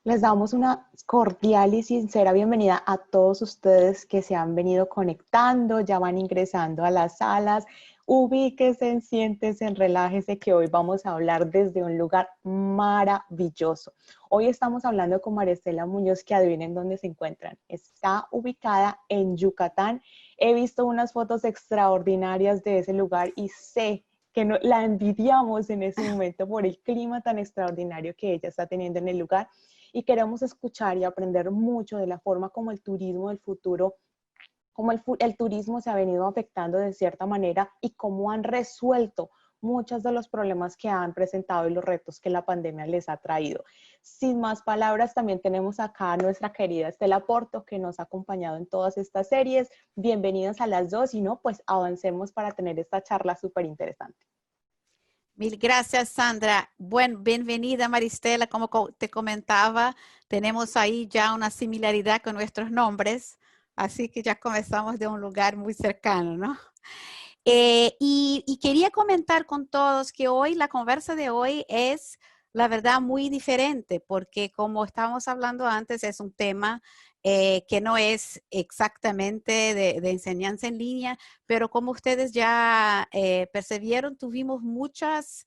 Les damos una cordial y sincera bienvenida a todos ustedes que se han venido conectando, ya van ingresando a las salas. Ubíquense, siéntense, relájense, que hoy vamos a hablar desde un lugar maravilloso. Hoy estamos hablando con Maristela Muñoz, que adivinen dónde se encuentran. Está ubicada en Yucatán. He visto unas fotos extraordinarias de ese lugar y sé que no, la envidiamos en ese momento por el clima tan extraordinario que ella está teniendo en el lugar, y queremos escuchar y aprender mucho de la forma como el turismo del futuro, cómo el turismo se ha venido afectando de cierta manera y cómo han resuelto muchos de los problemas que han presentado y los retos que la pandemia les ha traído. Sin más palabras, también tenemos acá a nuestra querida Estela Porto, que nos ha acompañado en todas estas series. Bienvenidos a las dos, y no, pues avancemos para tener esta charla súper interesante. Mil gracias, Sandra. Bueno, bienvenida, Maristela. Como te comentaba, tenemos ahí ya una similaridad con nuestros nombres, así que ya comenzamos de un lugar muy cercano, ¿no? Y quería comentar con todos que hoy, la conversa de hoy es, la verdad, muy diferente, porque como estábamos hablando antes, es un tema que no es exactamente de enseñanza en línea, pero como ustedes ya percibieron, tuvimos muchas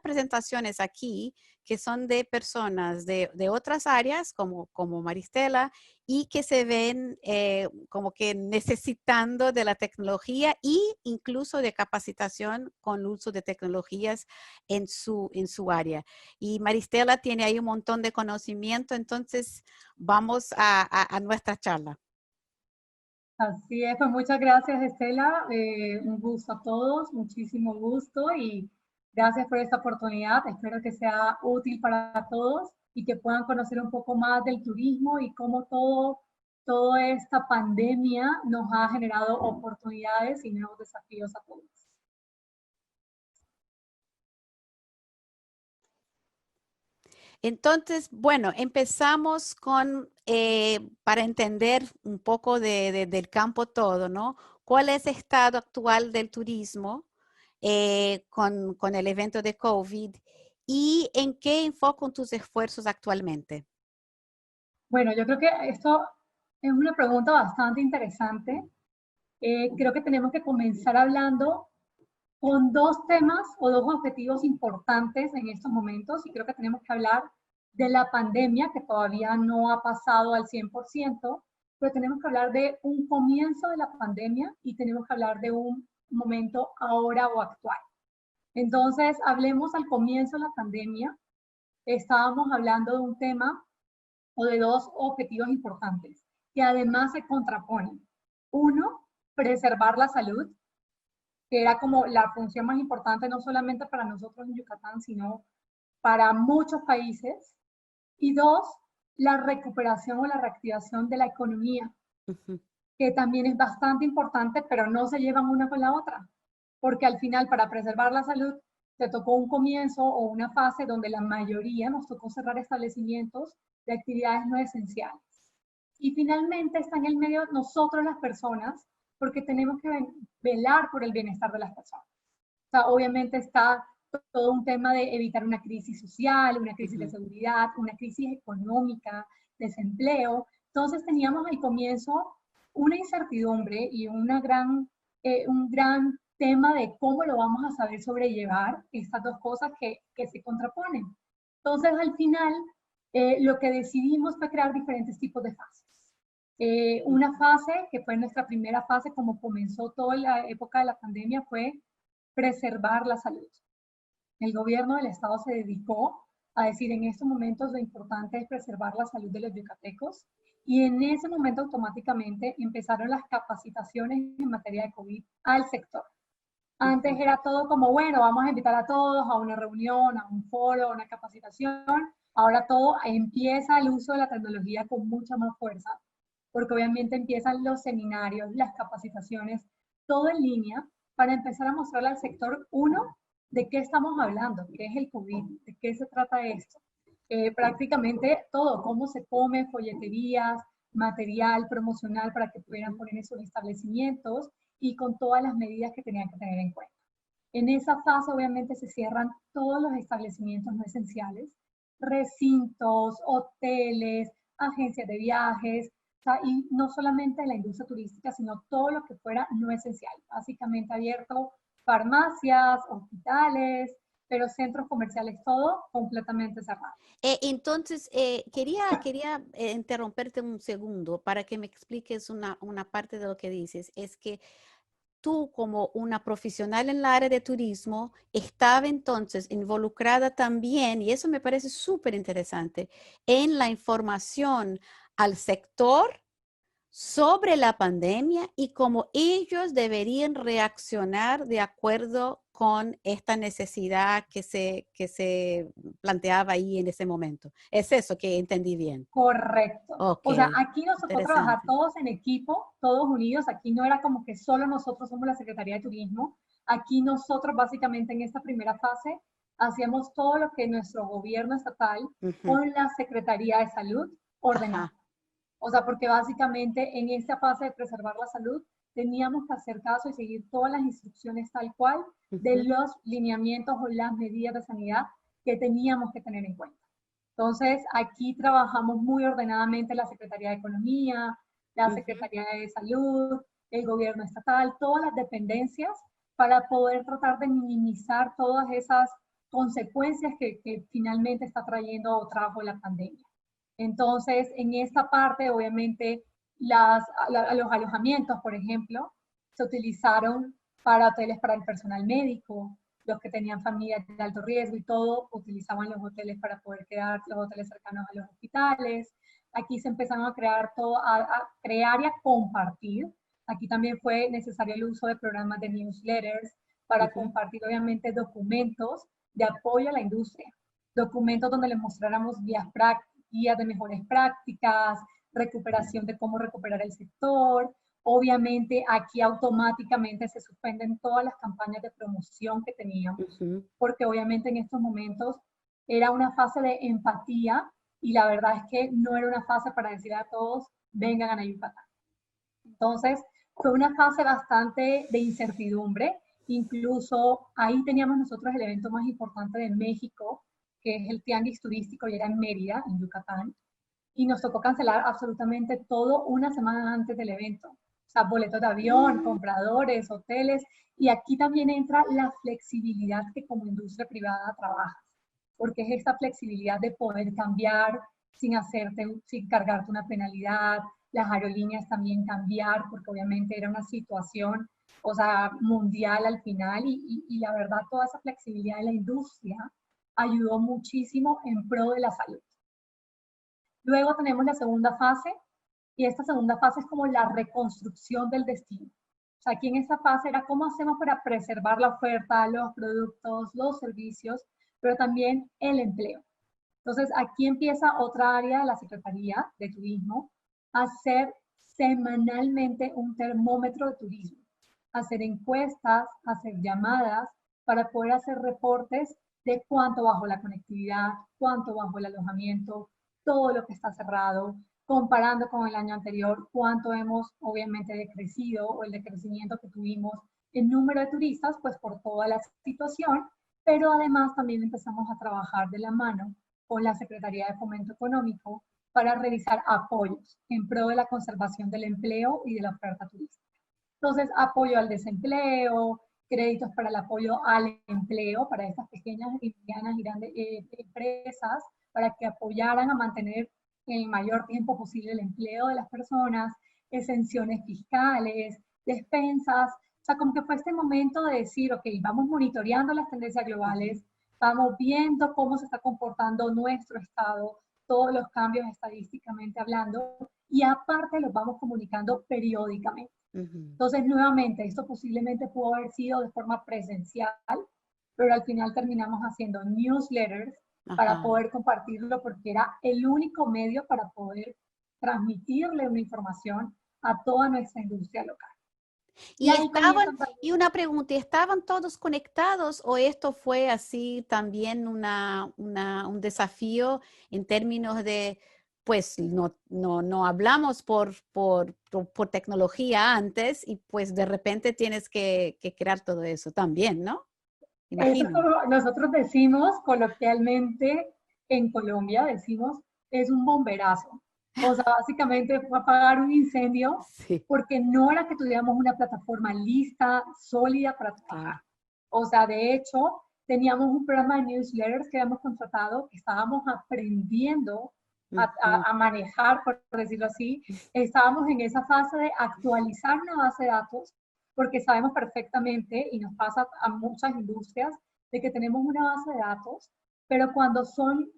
presentaciones aquí que son de personas de otras áreas, como Maristela, y que se ven como que necesitando de la tecnología e incluso de capacitación con el uso de tecnologías en su área. Y Maristela tiene ahí un montón de conocimiento, entonces vamos a nuestra charla. Así es, pues muchas gracias, Estela. Un gusto a todos, muchísimo gusto y gracias por esta oportunidad. Espero que sea útil para todos y que puedan conocer un poco más del turismo y cómo toda esta pandemia nos ha generado oportunidades y nuevos desafíos a todos. Entonces, bueno, empezamos con, para entender un poco del campo todo, ¿no? ¿Cuál es el estado actual del turismo con el evento de COVID y en qué enfocan tus esfuerzos actualmente? Bueno, yo creo que esto es una pregunta bastante interesante. Creo que tenemos que comenzar hablando con dos temas o dos objetivos importantes en estos momentos, y creo que tenemos que hablar de la pandemia, que todavía no ha pasado al 100%, pero tenemos que hablar de un comienzo de la pandemia y tenemos que hablar de un momento ahora o actual. Entonces, hablemos al comienzo de la pandemia. Estábamos hablando de un tema o de dos objetivos importantes que además se contraponen. Uno, preservar la salud, que era como la función más importante, no solamente para nosotros en Yucatán, sino para muchos países. Y dos, la recuperación o la reactivación de la economía, que también es bastante importante, pero no se llevan una con la otra, porque al final, para preservar la salud, te tocó un comienzo o una fase donde la mayoría nos tocó cerrar establecimientos de actividades no esenciales. Y finalmente está en el medio nosotros las personas, porque tenemos que velar por el bienestar de las personas. O sea, obviamente está todo un tema de evitar una crisis social, una crisis de seguridad, una crisis económica, desempleo. Entonces teníamos al comienzo una incertidumbre y un gran tema de cómo lo vamos a saber sobrellevar estas dos cosas que se contraponen. Entonces, al final, lo que decidimos fue crear diferentes tipos de fases. Una fase, que fue nuestra primera fase, como comenzó toda la época de la pandemia, fue preservar la salud. El gobierno del estado se dedicó a decir en estos momentos lo importante es preservar la salud de los yucatecos, y en ese momento automáticamente empezaron las capacitaciones en materia de COVID al sector. Antes era todo como, bueno, vamos a invitar a todos a una reunión, a un foro, a una capacitación. Ahora todo empieza el uso de la tecnología con mucha más fuerza, porque obviamente empiezan los seminarios, las capacitaciones, todo en línea, para empezar a mostrarle al sector, uno, de qué estamos hablando, qué es el COVID, de qué se trata esto. Prácticamente todo, cómo se come, folleterías, material promocional para que pudieran poner en sus establecimientos y con todas las medidas que tenían que tener en cuenta. En esa fase obviamente se cierran todos los establecimientos no esenciales, recintos, hoteles, agencias de viajes, o sea, y no solamente la industria turística, sino todo lo que fuera no esencial. Básicamente abierto farmacias, hospitales, pero centros comerciales, todo completamente cerrado. Entonces, quería interrumpirte un segundo para que me expliques una parte de lo que dices. Es que tú, como una profesional en la área de turismo, estaba entonces involucrada también, y eso me parece súper interesante, en la información al sector sobre la pandemia y cómo ellos deberían reaccionar de acuerdo con esta necesidad que se planteaba ahí en ese momento. Es eso que entendí bien. Correcto. Ok, O sea, aquí nos tocó trabajar interesante. todos en equipo, todos unidos. Aquí no era como que solo nosotros somos la Secretaría de Turismo. Aquí nosotros básicamente en esta primera fase hacíamos todo lo que nuestro gobierno estatal Ujú. con la Secretaría de Salud ordenaba. Ajá. O sea, porque básicamente en esta fase de preservar la salud teníamos que hacer caso y seguir todas las instrucciones tal cual de Ujú. los lineamientos o las medidas de sanidad que teníamos que tener en cuenta. Entonces, aquí trabajamos muy ordenadamente la Secretaría de Economía, la Ujú. Secretaría de Salud, el gobierno estatal, todas las dependencias para poder tratar de minimizar todas esas consecuencias que finalmente está trayendo o trajo la pandemia. Entonces, en esta parte, obviamente, los alojamientos, por ejemplo, se utilizaron para hoteles para el personal médico, los que tenían familias de alto riesgo y todo, utilizaban los hoteles para poder quedar, los hoteles cercanos a los hospitales. Aquí se empezaron a crear todo, a crear y a compartir. Aquí también fue necesario el uso de programas de newsletters para Ujú. compartir, obviamente, documentos de apoyo a la industria. Documentos donde les mostráramos guías de mejores prácticas, recuperación de cómo recuperar el sector. Obviamente aquí automáticamente se suspenden todas las campañas de promoción que teníamos, Ujú. porque obviamente en estos momentos era una fase de empatía y la verdad es que no era una fase para decir a todos, vengan a Yucatán. Entonces, fue una fase bastante de incertidumbre. Incluso ahí teníamos nosotros el evento más importante de México, que es el Tianguis Turístico, y era en Mérida, en Yucatán. Y nos tocó cancelar absolutamente todo una semana antes del evento. O sea, boletos de avión, Mm. compradores, hoteles. Y aquí también entra la flexibilidad que como industria privada trabaja, porque es esta flexibilidad de poder cambiar sin cargarte una penalidad, las aerolíneas también cambiar, porque obviamente era una situación, o sea, mundial al final, y la verdad toda esa flexibilidad de la industria ayudó muchísimo en pro de la salud. Luego tenemos la segunda fase, y esta segunda fase es como la reconstrucción del destino. O sea, aquí en esta fase era cómo hacemos para preservar la oferta, los productos, los servicios, pero también el empleo. Entonces, aquí empieza otra área de la Secretaría de Turismo, a hacer semanalmente un termómetro de turismo, hacer encuestas, hacer llamadas para poder hacer reportes de cuánto bajó la conectividad, cuánto bajó el alojamiento, todo lo que está cerrado, comparando con el año anterior, cuánto hemos obviamente decrecido o el decrecimiento que tuvimos en número de turistas, pues por toda la situación, pero además también empezamos a trabajar de la mano con la Secretaría de Fomento Económico para realizar apoyos en pro de la conservación del empleo y de la oferta turística. Entonces, apoyo al desempleo, créditos para el apoyo al empleo, para estas pequeñas y medianas y grandes empresas, para que apoyaran a mantener en el mayor tiempo posible el empleo de las personas, exenciones fiscales, despensas. O sea, como que fue este momento de decir, ok, vamos monitoreando las tendencias globales, vamos viendo cómo se está comportando nuestro estado, todos los cambios estadísticamente hablando, y aparte los vamos comunicando periódicamente. Ujú. Entonces, nuevamente, esto posiblemente pudo haber sido de forma presencial, pero al final terminamos haciendo newsletters para Ajá. poder compartirlo porque era el único medio para poder transmitirle una información a toda nuestra industria local. Y Y ahí estaban, comienzan también. y una pregunta, ¿estaban todos conectados o esto fue así también un desafío en términos de, pues no hablamos por tecnología antes y pues de repente tienes que crear todo eso también, ¿no? Eso es Imagino. como nosotros decimos coloquialmente, en Colombia decimos, es un bomberazo. O sea, básicamente fue apagar un incendio Sí, porque no era que tuviéramos una plataforma lista, sólida para trabajar. claro. O sea, de hecho, teníamos un programa de newsletters que habíamos contratado, que estábamos aprendiendo Ujú, a manejar, por decirlo así. Estábamos en esa fase de actualizar una base de datos, porque sabemos perfectamente, y nos pasa a muchas industrias, de que tenemos una base de datos, pero cuando son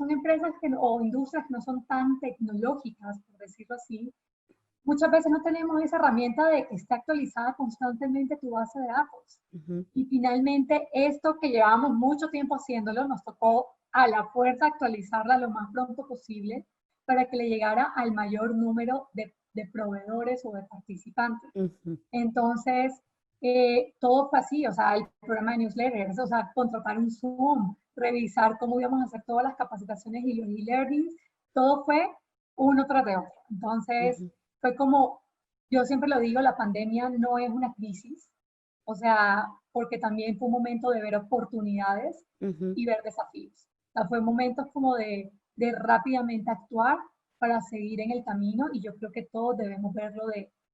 empresas o industrias que no son tan tecnológicas, por decirlo así, muchas veces no tenemos esa herramienta de que esté actualizada constantemente tu base de datos. ujú. Y finalmente, esto que llevábamos mucho tiempo haciéndolo, nos tocó a la fuerza actualizarla lo más pronto posible para que le llegara al mayor número de proveedores o de participantes. Ujú. Entonces, todo fue así, o sea, el programa de newsletters, o sea, contratar un Zoom, revisar cómo íbamos a hacer todas las capacitaciones y los e-learnings, todo fue uno tras de otro. Entonces, Ujú, fue como, yo siempre lo digo, la pandemia no es una crisis, o sea, porque también fue un momento de ver oportunidades ujú. y ver desafíos. O sea, fue momentos como de rápidamente actuar para seguir en el camino y yo creo que todos debemos verlo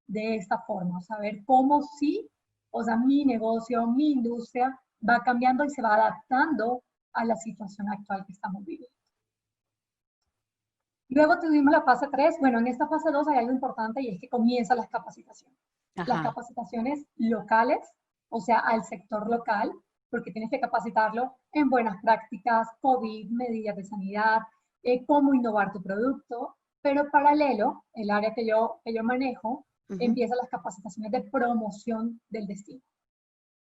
de esta forma, saber cómo sí, o sea, mi negocio, mi industria va cambiando y se va adaptando a la situación actual que estamos viviendo. Luego tuvimos la fase 3. Bueno, en esta fase 2 hay algo importante y es que comienzan las capacitaciones. Las Ajá. capacitaciones locales, o sea, al sector local, porque tienes que capacitarlo en buenas prácticas, COVID, medidas de sanidad, cómo innovar tu producto, pero paralelo, el área que yo manejo, Ujú, empiezan las capacitaciones de promoción del destino.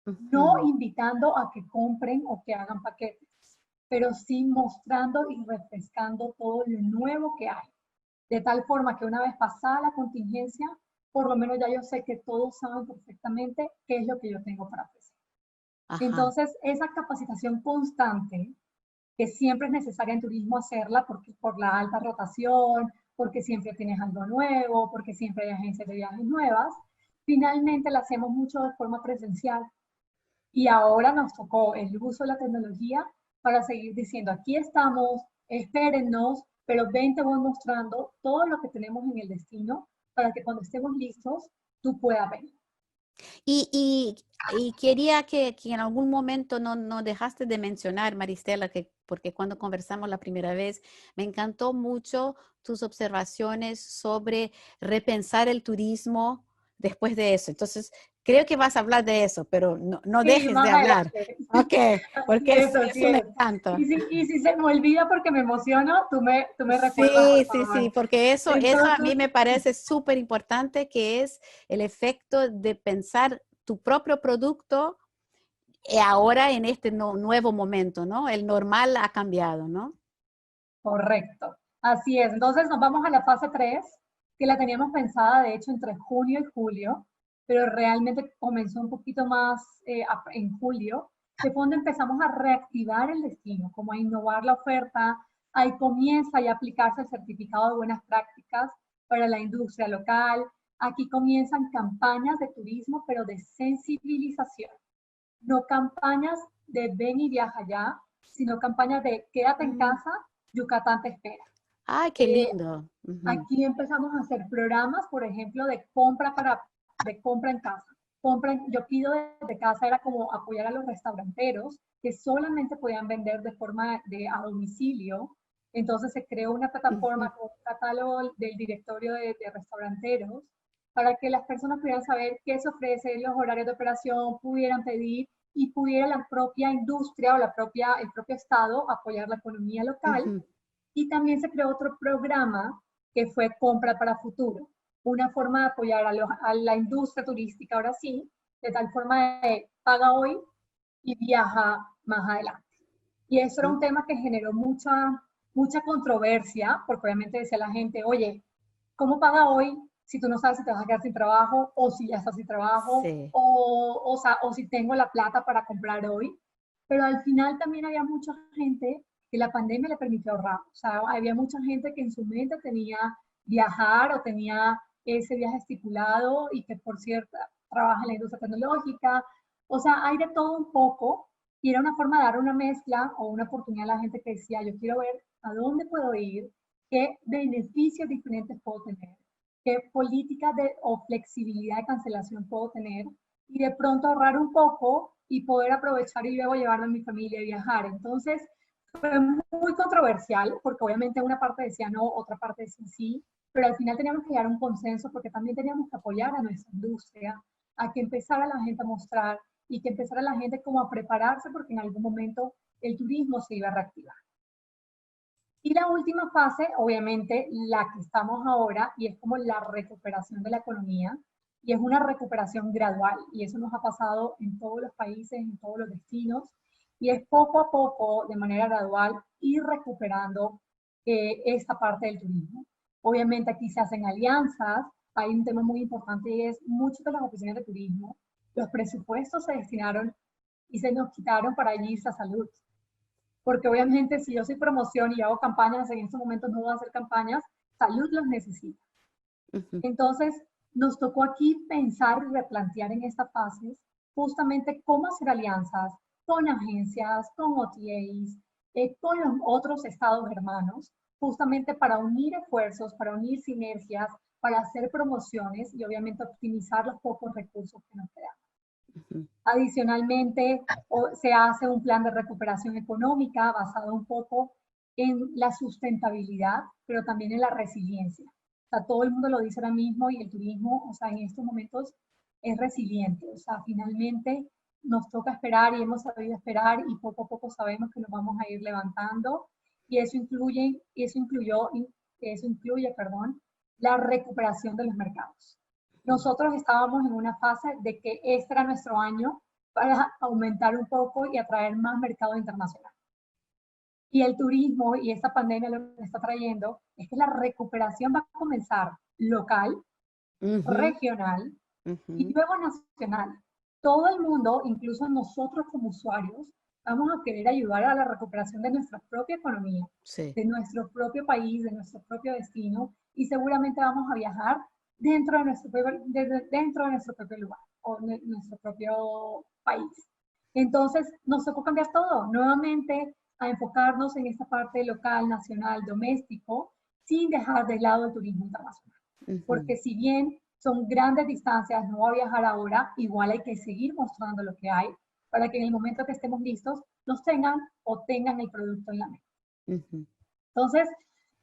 No ujú. invitando a que compren o que hagan paquetes, pero sí mostrando y refrescando todo lo nuevo que hay. De tal forma que una vez pasada la contingencia, por lo menos ya yo sé que todos saben perfectamente qué es lo que yo tengo para ofrecer. Ajá. Entonces, esa capacitación constante, que siempre es necesaria en turismo hacerla porque, por la alta rotación, porque siempre tienes algo nuevo, porque siempre hay agencias de viajes nuevas, finalmente la hacemos mucho de forma presencial. Y ahora nos tocó el uso de la tecnología para seguir diciendo, aquí estamos, espérennos, pero ven, te voy mostrando todo lo que tenemos en el destino para que cuando estemos listos, tú puedas venir. Y, y quería que en algún momento no dejaste de mencionar, Maristela, que porque cuando conversamos la primera vez, me encantó mucho tus observaciones sobre repensar el turismo después de eso. Entonces, creo que vas a hablar de eso, pero no Sí, dejes de más hablar. adelante. Ok, Así porque es, es así un es. encanto. Y si se me olvida porque me emociono, tú me recuerdas, por Sí, sí, sí, favor. porque eso a mí Entonces, me parece súper importante, que es el efecto de pensar tu propio producto ahora en este nuevo momento, ¿no? El normal ha cambiado, ¿no? correcto. Así es. Entonces nos vamos a la fase 3, que la teníamos pensada, de hecho, entre junio y julio, pero realmente comenzó un poquito más en julio, que fue donde empezamos a reactivar el destino, como a innovar la oferta. Ahí comienza ya a aplicarse el certificado de buenas prácticas para la industria local. Aquí comienzan campañas de turismo, pero de sensibilización. No campañas de ven y viaja ya, sino campañas de quédate en Mm. casa, Yucatán te espera. Ay, qué Eh, lindo. Ujú. Aquí empezamos a hacer programas, por ejemplo, de compra en casa. Yo pido desde casa, era como apoyar a los restauranteros que solamente podían vender de forma a domicilio. Entonces se creó una Ujú. plataforma con un catálogo del directorio de restauranteros para que las personas pudieran saber qué se ofrece, los horarios de operación, pudieran pedir y pudiera la propia industria o el propio estado apoyar la economía local. Ujú. Y también se creó otro programa que fue Compra para Futuro, una forma de apoyar a la industria turística, ahora sí, de tal forma de paga hoy y viaja más adelante. Y eso era un tema que generó mucha controversia, porque obviamente decía la gente, oye, ¿cómo paga hoy si tú no sabes si te vas a quedar sin trabajo o si ya estás sin trabajo Sí. o si tengo la plata para comprar hoy? Pero al final también había mucha gente que la pandemia le permitió ahorrar. O sea, había mucha gente que en su mente tenía viajar o tenía ese viaje estipulado y que, por cierto, trabaja en la industria tecnológica. O sea, hay de todo un poco, Y era una forma de dar una mezcla o una oportunidad a la gente que decía, yo quiero ver a dónde puedo ir, qué beneficios diferentes puedo tener, qué políticas o flexibilidad de cancelación puedo tener, y de pronto ahorrar un poco y poder aprovechar y luego llevarme a mi familia y viajar. Entonces, fue muy controversial, porque obviamente una parte decía no, otra parte decía sí, pero al final teníamos que llegar a un consenso porque también teníamos que apoyar a nuestra industria, a que empezara la gente a mostrar y que empezara la gente como a prepararse porque en algún momento el turismo se iba a reactivar. Y la última fase, obviamente, la que estamos ahora, y es como la recuperación de la economía, y es una recuperación gradual, y eso nos ha pasado en todos los países, en todos los destinos, y es poco a poco, de manera gradual, ir recuperando esta parte del turismo. Obviamente aquí se hacen alianzas, hay un tema muy importante y es muchas de las oficinas de turismo, los presupuestos se destinaron y se nos quitaron para irse a salud. Porque obviamente si yo soy promoción y hago campañas, en estos momentos no voy a hacer campañas, salud los necesita. Entonces, nos tocó aquí pensar y replantear en esta fase justamente cómo hacer alianzas con agencias, con OTAs, con los otros estados hermanos, justamente para unir esfuerzos, para unir sinergias, para hacer promociones y obviamente optimizar los pocos recursos que nos quedan. Adicionalmente, se hace un plan de recuperación económica basado un poco en la sustentabilidad, pero también en la resiliencia. O sea, todo el mundo lo dice ahora mismo y el turismo, o sea, en estos momentos es resiliente. O sea, finalmente nos toca esperar y hemos sabido esperar y poco a poco sabemos que nos vamos a ir levantando y eso incluye, perdón, la recuperación de los mercados. Nosotros estábamos en una fase de que este era nuestro año para aumentar un poco y atraer más mercado internacional. Y el turismo y esta pandemia lo que está trayendo es que la recuperación va a comenzar local, regional y luego nacional. Todo el mundo, incluso nosotros como usuarios, vamos a querer ayudar a la recuperación de nuestra propia economía, de nuestro propio país, de nuestro propio destino, y seguramente vamos a viajar dentro de nuestro propio lugar o nuestro propio país. Entonces, nos tocó cambiar todo, nuevamente a enfocarnos en esta parte local, nacional, doméstico, sin dejar de lado el turismo internacional. Porque si bien son grandes distancias, no voy a viajar ahora, igual hay que seguir mostrando lo que hay para que en el momento que estemos listos nos tengan o tengan el producto en la mesa. Entonces,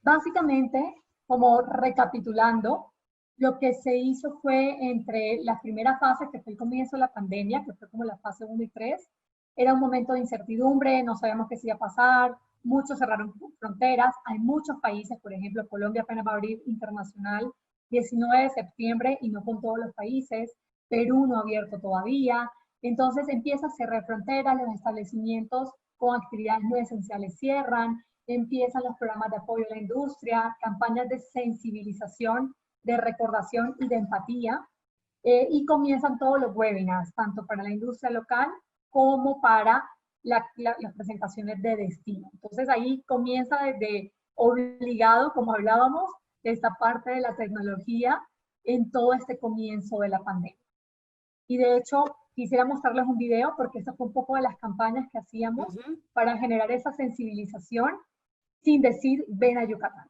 básicamente, como recapitulando, lo que se hizo fue entre la primera fase, que fue el comienzo de la pandemia, que fue como la fase 1 y 3, era un momento de incertidumbre, no sabíamos qué se iba a pasar, muchos cerraron fronteras, hay muchos países, por ejemplo, Colombia apenas va a abrir internacional 19 de septiembre y no con todos los países, Perú no ha abierto todavía, entonces empieza a cerrar fronteras, los establecimientos con actividades no esenciales cierran, empiezan los programas de apoyo a la industria, campañas de sensibilización, de recordación y de empatía, y comienzan todos los webinars, tanto para la industria local como para las presentaciones de destino. Entonces ahí comienza desde obligado, como hablábamos, esta parte de la tecnología en todo este comienzo de la pandemia. Y de hecho, quisiera mostrarles un video porque esto fue un poco de las campañas que hacíamos para generar esa sensibilización sin decir ven a Yucatán.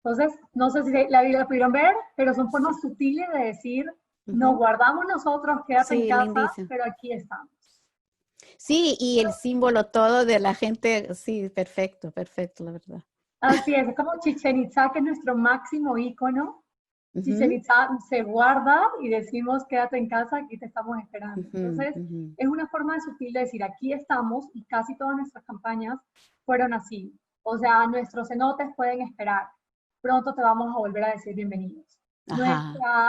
Entonces, no sé si la pudieron ver, pero son formas sutiles de decir, nos guardamos nosotros, quédate en casa, lindísimo. Pero aquí estamos. Sí, y el símbolo todo de la gente, sí, perfecto, la verdad. Así es como Chichén Itzá, que es nuestro máximo ícono. Chichén Itzá se guarda y decimos, quédate en casa, aquí te estamos esperando. Entonces, es una forma sutil de decir, aquí estamos, y casi todas nuestras campañas fueron así. O sea, nuestros cenotes pueden esperar. Pronto te vamos a volver a decir bienvenidos.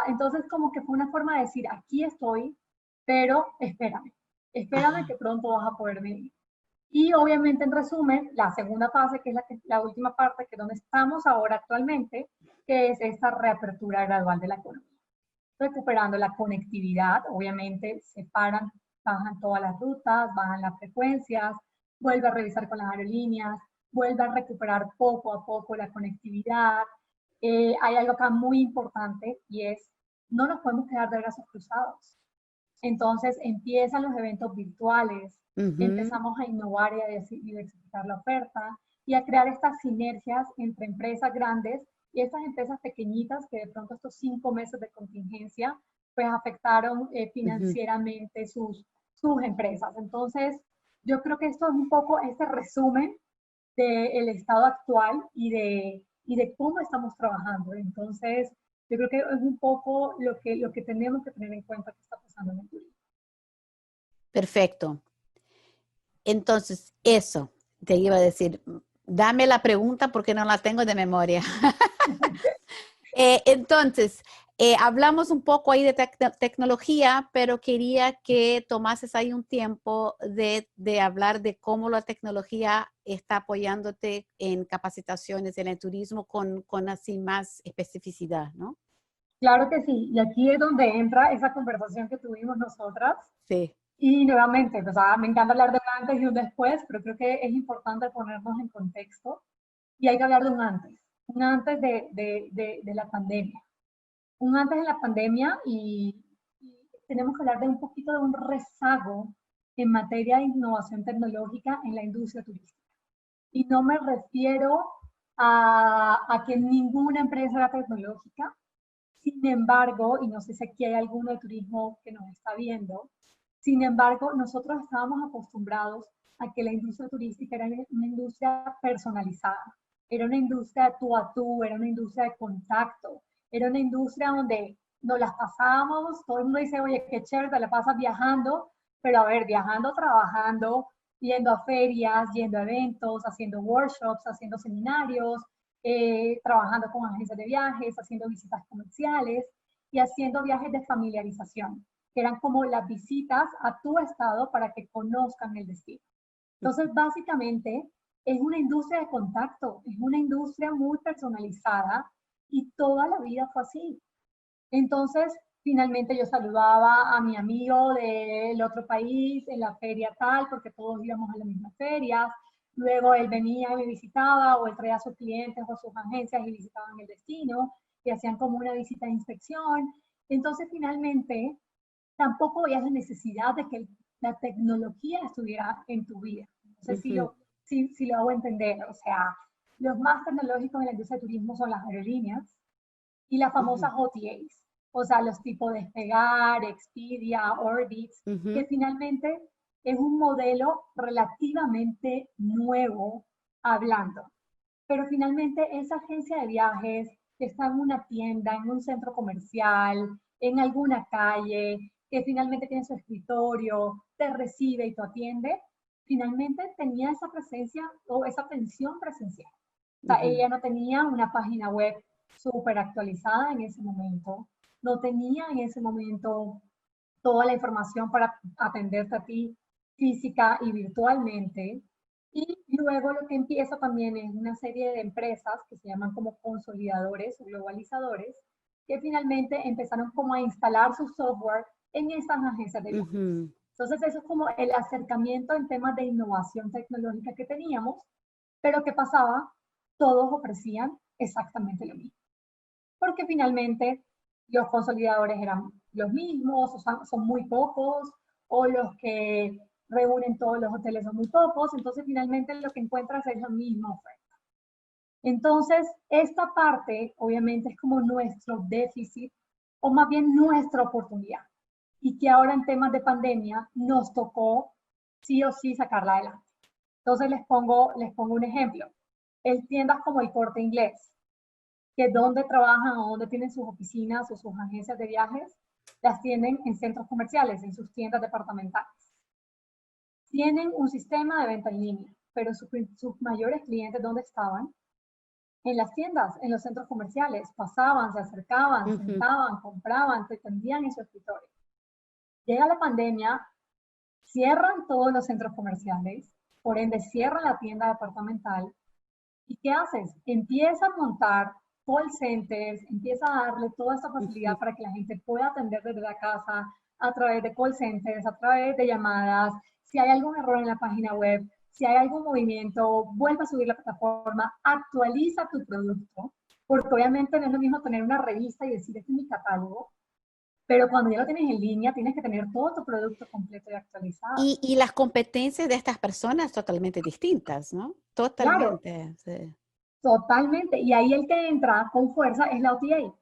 Entonces, como que fue una forma de decir, aquí estoy, pero espérame que pronto vas a poder venir. Y obviamente, en resumen, la segunda fase, que es la última parte, que es donde estamos ahora actualmente, que es esta reapertura gradual de la economía. recuperando la conectividad, obviamente se paran, bajan todas las rutas, bajan las frecuencias, vuelve a revisar con las aerolíneas, vuelve a recuperar poco a poco la conectividad. Hay algo acá muy importante y es, no nos podemos quedar de brazos cruzados. Entonces empiezan los eventos virtuales, empezamos a innovar y a diversificar la oferta y a crear estas sinergias entre empresas grandes y estas empresas pequeñitas que de pronto estos 5 meses de contingencia pues afectaron financieramente sus empresas. Entonces, yo creo que esto es un poco este resumen del estado actual y de cómo estamos trabajando. Entonces, yo creo que es un poco lo que tenemos que tener en cuenta que está pasando en el turismo. Perfecto. Entonces, eso te iba a decir. Dame la pregunta porque no la tengo de memoria. Entonces, hablamos un poco ahí de tecnología, pero quería que tomases ahí un tiempo de hablar de cómo la tecnología está apoyándote en capacitaciones en el turismo con así más especificidad, ¿no? Claro que sí, y aquí es donde entra esa conversación que tuvimos nosotras. Sí. Y nuevamente, pues, me encanta hablar de un antes y un después, pero creo que es importante ponernos en contexto y hay que hablar de un antes de la pandemia. Un antes de la pandemia y tenemos que hablar de un poquito de un rezago en materia de innovación tecnológica en la industria turística. Y no me refiero a que ninguna empresa era tecnológica. Sin embargo, y no sé si aquí hay alguno de turismo que nos está viendo, sin embargo, nosotros estábamos acostumbrados a que la industria turística era una industria personalizada, era una industria de tú a tú, era una industria de contacto, era una industria donde nos las pasábamos, todo el mundo dice, oye, qué chévere, te la pasas viajando, pero a ver, viajando, trabajando, yendo a ferias, yendo a eventos, haciendo workshops, haciendo seminarios, trabajando con agencias de viajes, haciendo visitas comerciales y haciendo viajes de familiarización, que eran como las visitas a tu estado para que conozcan el destino. Entonces, básicamente, es una industria de contacto, es una industria muy personalizada y toda la vida fue así. Entonces, finalmente yo saludaba a mi amigo del otro país en la feria tal, porque todos íbamos a las mismas ferias. Luego él venía y me visitaba, o él traía a sus clientes o sus agencias y visitaban el destino, y hacían como una visita de inspección. Entonces, finalmente, tampoco había la necesidad de que la tecnología estuviera en tu vida. No sé si lo hago entender. O sea, los más tecnológicos en la industria de turismo son las aerolíneas y las famosas OTAs. O sea, los tipos de Despegar, Expedia, Orbitz, que finalmente es un modelo relativamente nuevo hablando. Pero finalmente esa agencia de viajes que está en una tienda, en un centro comercial, en alguna calle, que finalmente tiene su escritorio, te recibe y te atiende, finalmente tenía esa presencia o esa atención presencial. O sea, ella no tenía una página web súper actualizada en ese momento, no tenía en ese momento toda la información para atenderte a ti física y virtualmente. Y luego lo que empieza también es una serie de empresas que se llaman como consolidadores o globalizadores, que finalmente empezaron como a instalar su software en estas agencias de viajes. Entonces eso es como el acercamiento en temas de innovación tecnológica que teníamos, pero ¿qué pasaba? Todos ofrecían exactamente lo mismo. Porque finalmente los consolidadores eran los mismos, o son muy pocos, o los que reúnen todos los hoteles son muy pocos, entonces finalmente lo que encuentras es la misma oferta. Entonces, esta parte obviamente es como nuestro déficit, o más bien nuestra oportunidad, y que ahora en temas de pandemia nos tocó sí o sí sacarla adelante. Entonces les pongo un ejemplo. En tiendas como el Corte Inglés, que donde trabajan o donde tienen sus oficinas o sus agencias de viajes, las tienen en centros comerciales, en sus tiendas departamentales. Tienen un sistema de venta en línea, pero sus mayores clientes, ¿dónde estaban? En las tiendas, en los centros comerciales. Pasaban, se acercaban, sentaban, compraban, se tendían en su escritorio. Llega la pandemia, cierran todos los centros comerciales, por ende cierran la tienda departamental. ¿Y qué haces? Empieza a montar call centers, empieza a darle toda esta facilidad para que la gente pueda atender desde la casa, a través de call centers, a través de llamadas. Si hay algún error en la página web, si hay algún movimiento, vuelve a subir la plataforma, actualiza tu producto, porque obviamente no es lo mismo tener una revista y decir, este es mi catálogo, pero cuando ya lo tienes en línea, tienes que tener todo tu producto completo y actualizado. Y las competencias de estas personas totalmente distintas, ¿no? Claro, Totalmente. Sí. totalmente. Y ahí el que entra con fuerza es la OTA,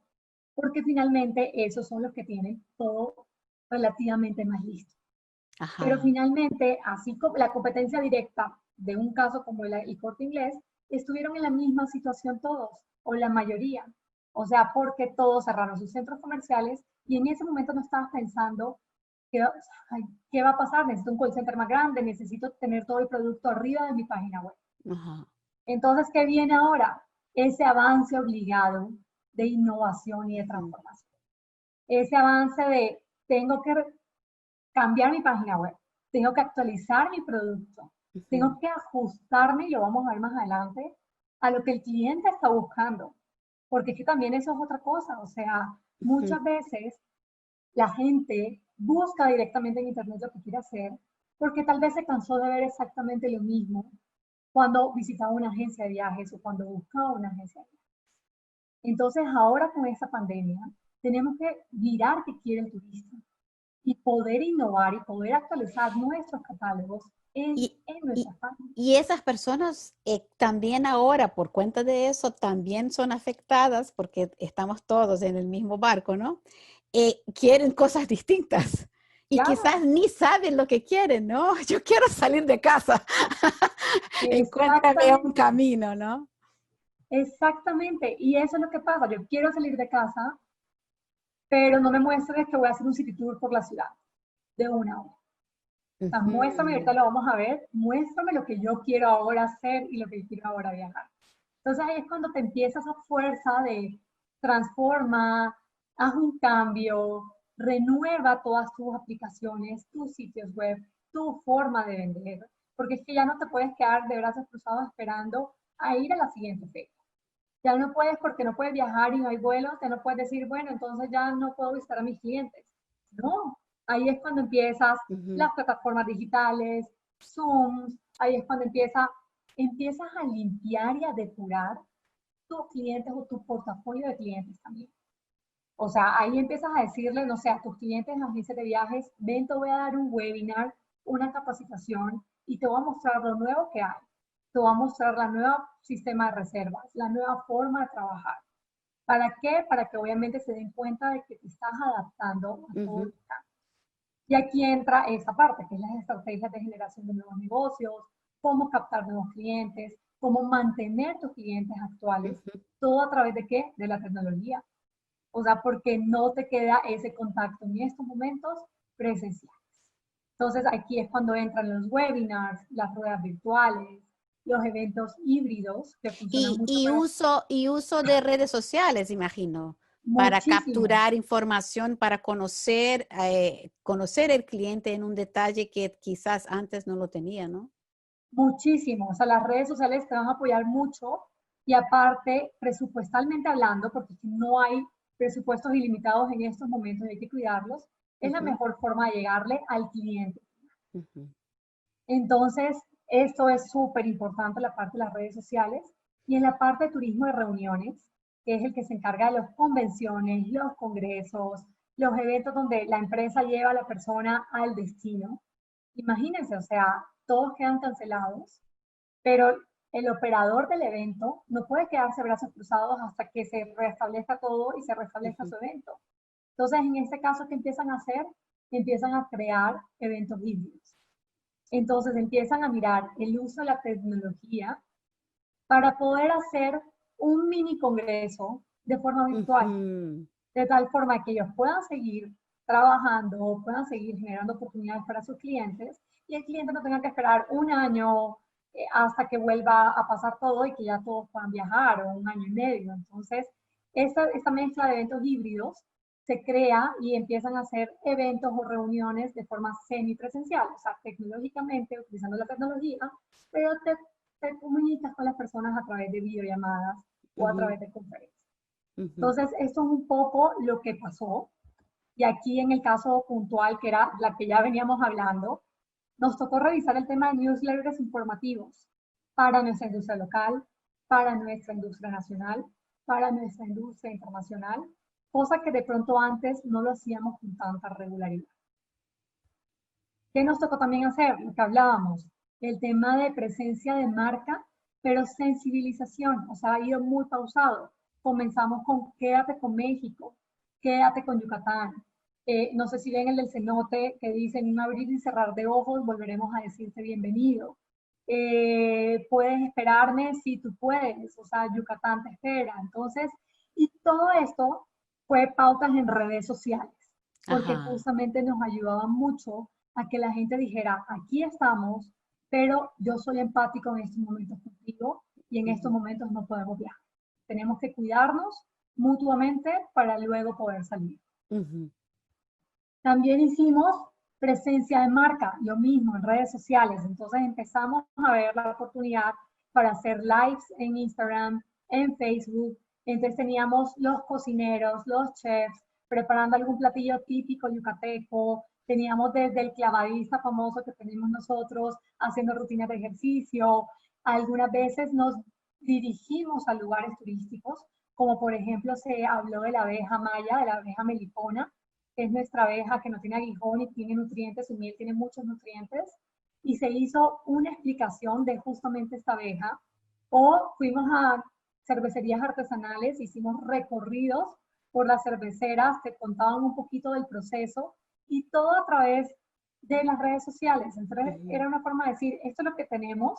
porque finalmente esos son los que tienen todo relativamente más listo. Pero Ajá. finalmente, así como la competencia directa de un caso como el Corte Inglés, estuvieron en la misma situación todos, o la mayoría. O sea, porque todos cerraron sus centros comerciales y en ese momento no estabas pensando ¿qué va a pasar? Necesito un call center más grande, necesito tener todo el producto arriba de mi página web. Ajá. Entonces, ¿qué viene ahora? Ese avance obligado de innovación y de transformación. Ese avance de tengo que cambiar mi página web, tengo que actualizar mi producto, tengo que ajustarme, y lo vamos a ver más adelante, a lo que el cliente está buscando. Porque es que también eso es otra cosa. O sea, muchas veces la gente busca directamente en internet lo que quiere hacer porque tal vez se cansó de ver exactamente lo mismo cuando visitaba una agencia de viajes o cuando buscaba una agencia de viajes. Entonces ahora con esta pandemia tenemos que mirar qué quiere el turista y poder innovar y poder actualizar nuestros catálogos Y, en y, nuestras páginas. y esas personas también ahora, por cuenta de eso, también son afectadas porque estamos todos en el mismo barco, ¿no? Quieren cosas distintas y quizás Claro, ni saben lo que quieren, ¿no? Yo quiero salir de casa. Encuéntrame un exactamente, camino, ¿no? exactamente. Y eso es lo que pasa. Yo quiero salir de casa, pero no me muestres que voy a hacer un city tour por la ciudad de una hora. O sea, muéstrame, ahorita Ujú. lo vamos a ver, muéstrame lo que yo quiero ahora hacer y lo que yo quiero ahora viajar. Entonces ahí es cuando te empieza esa fuerza de transforma, haz un cambio, renueva todas tus aplicaciones, tus sitios web, tu forma de vender, porque es que ya no te puedes quedar de brazos cruzados esperando a ir a la siguiente fecha. Ya no puedes porque no puedes viajar y no hay vuelos, ya no puedes decir, bueno, entonces ya no puedo visitar a mis clientes. No, ahí es cuando empiezas Ujú. las plataformas digitales, Zooms, ahí es cuando empiezas a limpiar y a depurar tus clientes o tu portafolio de clientes también. O sea, ahí empiezas a decirle, no sé, a tus clientes, agencias de viajes, ven, te voy a dar un webinar, una capacitación y te voy a mostrar lo nuevo que hay. Te voy a mostrar la nueva sistema de reservas, la nueva forma de trabajar. ¿Para qué? Para que obviamente se den cuenta de que te estás adaptando a todos Ujú. los cambios. Y aquí entra esta parte, que es las estrategias de generación de nuevos negocios, cómo captar nuevos clientes, cómo mantener tus clientes actuales, Ujú. todo a través de qué? De la tecnología. O sea, porque no te queda ese contacto en estos momentos presencial. Entonces, aquí es cuando entran los webinars, las ruedas virtuales, los eventos híbridos que funcionan mucho para Y uso de redes sociales, imagino, para muchísimo, capturar información, para conocer el cliente en un detalle que quizás antes no lo tenía, ¿no? muchísimo. O sea, las redes sociales te van a apoyar mucho y aparte, presupuestalmente hablando, porque no hay presupuestos ilimitados en estos momentos y hay que cuidarlos, es la Ujú, mejor forma de llegarle al cliente. ujú. Entonces, esto es súper importante, la parte de las redes sociales. Y en la parte de turismo de reuniones, que es el que se encarga de las convenciones, los congresos, los eventos donde la empresa lleva a la persona al destino. Imagínense, o sea, todos quedan cancelados, pero el operador del evento no puede quedarse brazos cruzados hasta que se restablezca todo y se restablezca Ujú. su evento. Entonces, en este caso, ¿qué empiezan a hacer? Empiezan a crear eventos híbridos. Entonces empiezan a mirar el uso de la tecnología para poder hacer un mini congreso de forma virtual, Ujú. de tal forma que ellos puedan seguir trabajando, puedan seguir generando oportunidades para sus clientes y el cliente no tenga que esperar un año hasta que vuelva a pasar todo y que ya todos puedan viajar o un año y medio. Entonces, esta mezcla de eventos híbridos se crea y empiezan a hacer eventos o reuniones de forma semipresencial, o sea, tecnológicamente, utilizando la tecnología, pero te comunicas con las personas a través de videollamadas o a Ujú. través de conferencias. Entonces, esto es un poco lo que pasó. Y aquí en el caso puntual, que era la que ya veníamos hablando, nos tocó revisar el tema de newsletters informativos para nuestra industria local, para nuestra industria nacional, para nuestra industria internacional, cosa que de pronto antes no lo hacíamos con tanta regularidad. ¿Qué nos tocó también hacer? Lo que hablábamos, el tema de presencia de marca, pero sensibilización, o sea, ha ido muy pausado. Comenzamos con quédate con México, quédate con Yucatán. No sé si ven el del cenote que dice en un abrir y cerrar de ojos volveremos a decirte bienvenido. Puedes esperarme si tú puedes, o sea, Yucatán te espera. Entonces, y todo esto fue pautas en redes sociales, porque justamente nos ayudaba mucho a que la gente dijera, aquí estamos, pero yo soy empático en estos momentos contigo y en estos momentos no podemos viajar. Tenemos que cuidarnos mutuamente para luego poder salir. También hicimos presencia de marca, lo mismo en redes sociales. Entonces empezamos a ver la oportunidad para hacer lives en Instagram, en Facebook. Entonces teníamos los cocineros, los chefs, preparando algún platillo típico yucateco. Teníamos desde el clavadista famoso que tenemos nosotros, haciendo rutinas de ejercicio. Algunas veces nos dirigimos a lugares turísticos, como por ejemplo se habló de la abeja maya, de la abeja melipona, que es nuestra abeja que no tiene aguijón y tiene nutrientes, su miel tiene muchos nutrientes, y se hizo una explicación de justamente esta abeja, o fuimos a cervecerías artesanales, hicimos recorridos por las cerveceras, te contaban un poquito del proceso, y todo a través de las redes sociales. Entonces era una forma de decir, esto es lo que tenemos,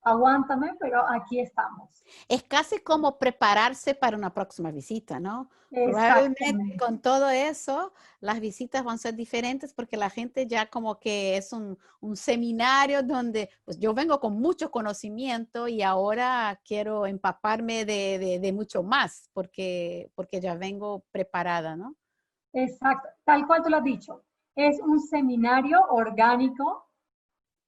aguántame, pero aquí estamos. Es casi como prepararse para una próxima visita, ¿no? Probablemente con todo eso, las visitas van a ser diferentes porque la gente ya como que es un seminario donde pues yo vengo con mucho conocimiento y ahora quiero empaparme de mucho más porque ya vengo preparada, ¿no? Exacto, tal cual tú lo has dicho. Es un seminario orgánico,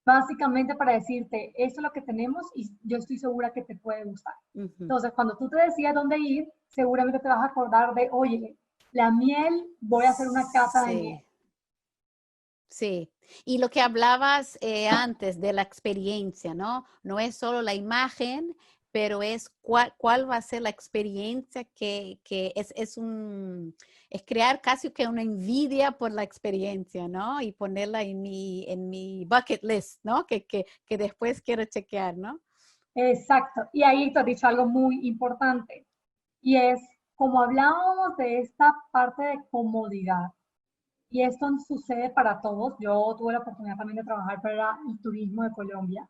básicamente para decirte, esto es lo que tenemos y yo estoy segura que te puede gustar. Entonces, cuando tú te decidas dónde ir, seguramente te vas a acordar de, oye, la miel, voy a hacer una cata de miel. Sí, y lo que hablabas antes de la experiencia, ¿no? No es solo la imagen, pero es cuál va a ser la experiencia que es crear casi que una envidia por la experiencia, ¿no? Y ponerla en mi bucket list, ¿no? Que después quiero chequear, ¿no? Exacto, y ahí te has dicho algo muy importante, y es, como hablábamos de esta parte de comodidad, y esto sucede para todos. Yo tuve la oportunidad también de trabajar para el turismo de Colombia.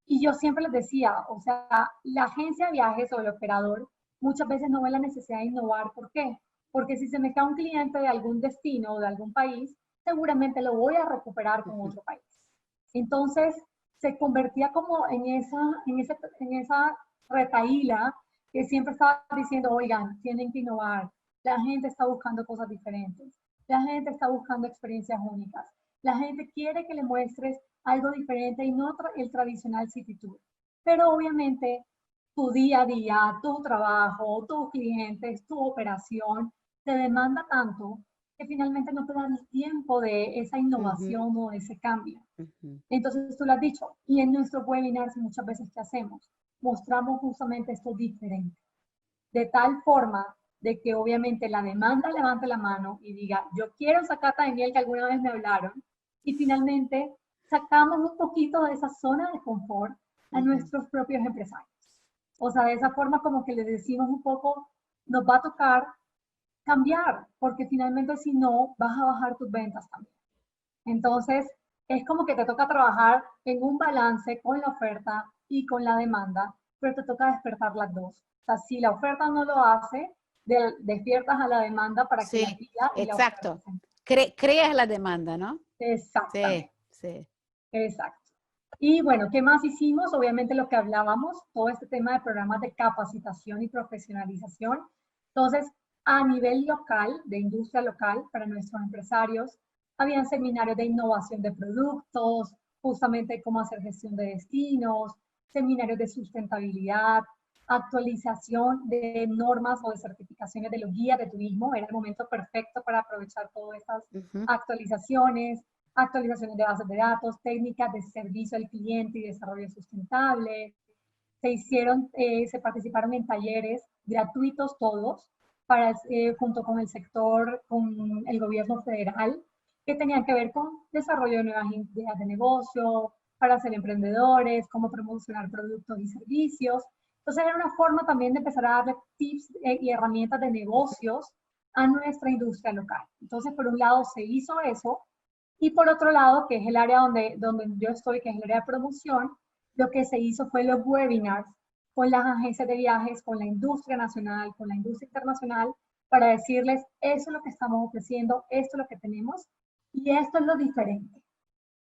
Y yo siempre les decía, o sea, la agencia de viajes o el operador muchas veces no ve la necesidad de innovar. ¿Por qué? Porque si se me cae un cliente de algún destino o de algún país, seguramente lo voy a recuperar con otro país. Entonces, se convertía como en esa retaíla que siempre estaba diciendo, oigan, tienen que innovar. La gente está buscando cosas diferentes. La gente está buscando experiencias únicas. La gente quiere que le muestres algo diferente y no el tradicional city tour. Pero obviamente tu día a día, tu trabajo, tus clientes, tu operación, te demanda tanto que finalmente no te da el tiempo de esa innovación o ese cambio. Entonces tú lo has dicho, y en nuestros webinars muchas veces ¿qué hacemos? Mostramos justamente esto diferente, de tal forma de que obviamente la demanda levante la mano y diga, yo quiero esa cata de miel que alguna vez me hablaron, y finalmente sacamos un poquito de esa zona de confort a nuestros propios empresarios. O sea, de esa forma como que les decimos un poco, nos va a tocar cambiar, porque finalmente si no, vas a bajar tus ventas también. Entonces, es como que te toca trabajar en un balance con la oferta y con la demanda, pero te toca despertar las dos. O sea, si la oferta no lo hace, despiertas a la demanda para que la pida y exacto. la oferta. Creas la demanda, ¿no? Exactamente. Sí. Exacto. Y bueno, ¿qué más hicimos? Obviamente lo que hablábamos, todo este tema de programas de capacitación y profesionalización. Entonces, a nivel local, de industria local, para nuestros empresarios, habían seminarios de innovación de productos, justamente cómo hacer gestión de destinos, seminarios de sustentabilidad, actualización de normas o de certificaciones de los guías de turismo. Era el momento perfecto para aprovechar todas estas actualizaciones, actualizaciones de bases de datos, técnicas de servicio al cliente y desarrollo sustentable. Se participaron en talleres gratuitos todos, junto con el sector, con el gobierno federal, que tenían que ver con desarrollo de nuevas ideas de negocio, para ser emprendedores, cómo promocionar productos y servicios. Entonces era una forma también de empezar a darle tips y herramientas de negocios a nuestra industria local. Entonces, por un lado se hizo eso, y por otro lado, que es el área donde yo estoy, que es el área de promoción, lo que se hizo fue los webinars con las agencias de viajes, con la industria nacional, con la industria internacional, para decirles, eso es lo que estamos ofreciendo, esto es lo que tenemos, y esto es lo diferente.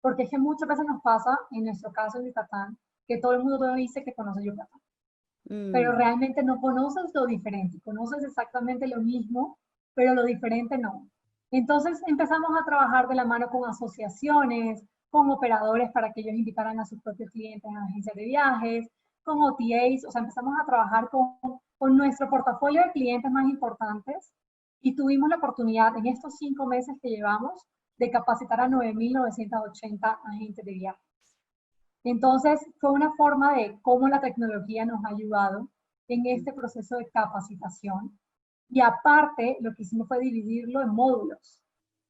Porque es que muchas veces nos pasa, en nuestro caso en Yucatán, que todo el mundo dice que conoce Yucatán. Pero realmente no conoces lo diferente, conoces exactamente lo mismo, pero lo diferente no. Entonces empezamos a trabajar de la mano con asociaciones, con operadores para que ellos invitaran a sus propios clientes a agencias de viajes, con OTAs, o sea, empezamos a trabajar con nuestro portafolio de clientes más importantes y tuvimos la oportunidad en estos 5 meses que llevamos de capacitar a 9.980 agentes de viajes. Entonces, fue una forma de cómo la tecnología nos ha ayudado en este proceso de capacitación. Y aparte, lo que hicimos fue dividirlo en módulos.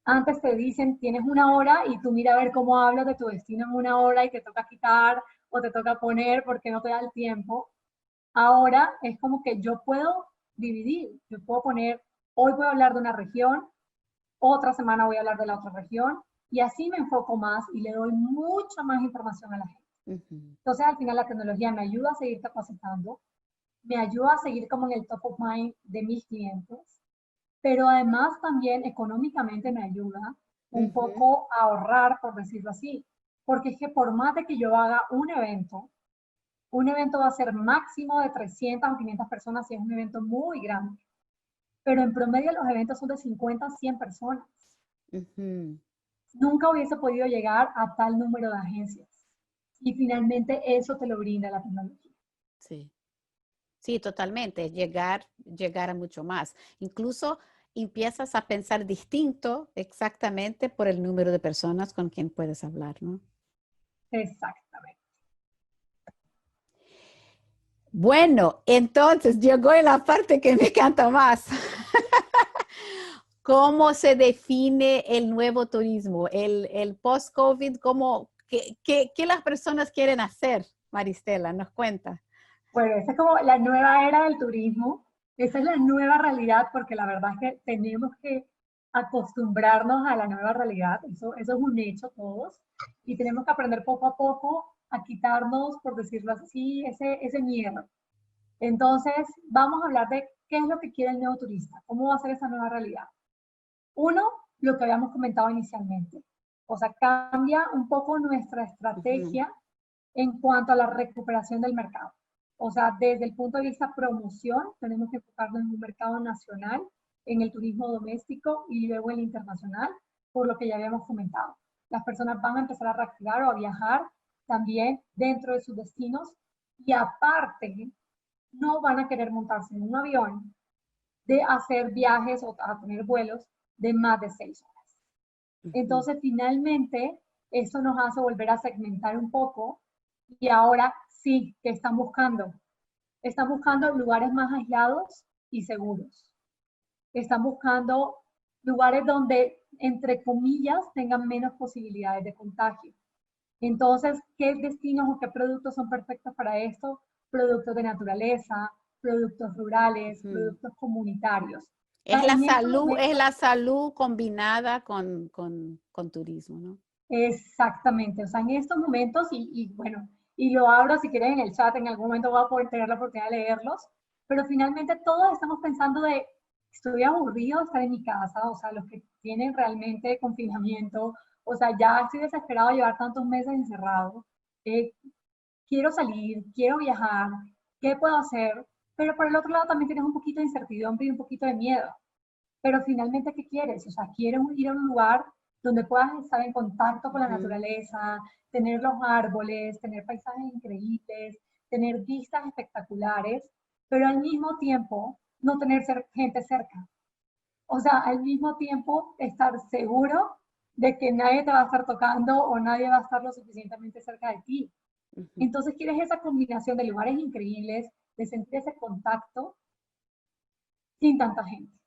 Antes te dicen, tienes 1 hora y tú mira a ver cómo hablas de tu destino en 1 hora y te toca quitar o te toca poner porque no te da el tiempo. Ahora es como que yo puedo dividir. Yo puedo poner, hoy voy a hablar de una región, otra semana voy a hablar de la otra región, y así me enfoco más y le doy mucha más información a la gente. Entonces, al final, la tecnología me ayuda a seguir capacitando, me ayuda a seguir como en el top of mind de mis clientes, pero además también económicamente me ayuda un poco a ahorrar, por decirlo así, porque es que por más de que yo haga un evento va a ser máximo de 300 o 500 personas si es un evento muy grande, pero en promedio los eventos son de 50 a 100 personas. Nunca hubiese podido llegar a tal número de agencias. Y finalmente eso te lo brinda la tecnología. Sí, sí, totalmente. Llegar a mucho más. Incluso empiezas a pensar distinto exactamente por el número de personas con quien puedes hablar, ¿no? Exactamente. Bueno, entonces llegó la parte que me encanta más. ¿Cómo se define el nuevo turismo? El post-COVID, ¿qué las personas quieren hacer? Maristela, nos cuenta. Bueno, esa es como la nueva era del turismo. Esa es la nueva realidad, porque la verdad es que tenemos que acostumbrarnos a la nueva realidad. Eso es un hecho todos. Y tenemos que aprender poco a poco a quitarnos, por decirlo así, ese miedo. Entonces, vamos a hablar de qué es lo que quiere el nuevo turista, cómo va a ser esa nueva realidad. Uno, lo que habíamos comentado inicialmente. O sea, cambia un poco nuestra estrategia en cuanto a la recuperación del mercado. O sea, desde el punto de vista promoción, tenemos que enfocarnos en un mercado nacional, en el turismo doméstico y luego en el internacional, por lo que ya habíamos comentado. Las personas van a empezar a reactivar o a viajar también dentro de sus destinos y aparte no van a querer montarse en un avión de hacer viajes o a tener vuelos de más de 6 horas. Entonces, finalmente, esto nos hace volver a segmentar un poco y ahora sí, ¿qué están buscando? Están buscando lugares más aislados y seguros. Están buscando lugares donde, entre comillas, tengan menos posibilidades de contagio. Entonces, ¿qué destinos o qué productos son perfectos para esto? Productos de naturaleza, productos rurales, productos comunitarios. Es la salud combinada con turismo, ¿no? Exactamente, o sea, en estos momentos, bueno, y lo abro si quieren en el chat, en algún momento voy a poder tener la oportunidad de leerlos, pero finalmente todos estamos pensando de, estoy aburrido de estar en mi casa, o sea, los que tienen realmente confinamiento, o sea, ya estoy desesperado de llevar tantos meses encerrado, quiero salir, quiero viajar, ¿qué puedo hacer? Pero por el otro lado también tienes un poquito de incertidumbre y un poquito de miedo. Pero finalmente, ¿qué quieres? O sea, ¿quieres ir a un lugar donde puedas estar en contacto con la naturaleza, tener los árboles, tener paisajes increíbles, tener vistas espectaculares? pero al mismo tiempo no tener gente cerca. O sea, al mismo tiempo estar seguro de que nadie te va a estar tocando o nadie va a estar lo suficientemente cerca de ti. Entonces quieres esa combinación de lugares increíbles, de sentir ese contacto sin tanta gente.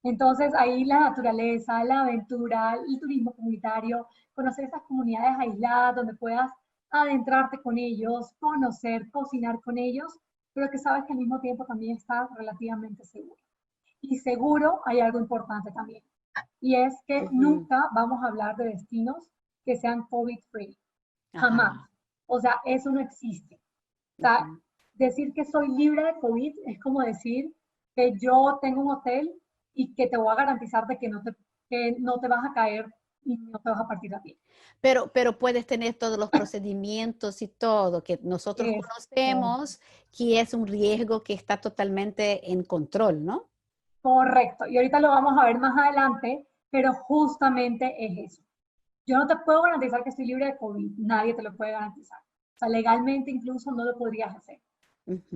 Entonces ahí la naturaleza, la aventura, el turismo comunitario, conocer esas comunidades aisladas donde puedas adentrarte con ellos, conocer, cocinar con ellos, pero que sabes que al mismo tiempo también estás relativamente seguro. Y seguro hay algo importante también, y es que nunca vamos a hablar de destinos que sean COVID-free, jamás. O sea, eso no existe. O sea, decir que soy libre de COVID es como decir que yo tengo un hotel y que te voy a garantizar de que no te vas a caer y no te vas a partir a pie. Pero puedes tener todos los procedimientos y todo que nosotros conocemos, que es un riesgo que está totalmente en control, ¿no? Correcto. Y ahorita lo vamos a ver más adelante, pero justamente es eso. Yo no te puedo garantizar que estoy libre de COVID. Nadie te lo puede garantizar. O sea, legalmente incluso no lo podrías hacer.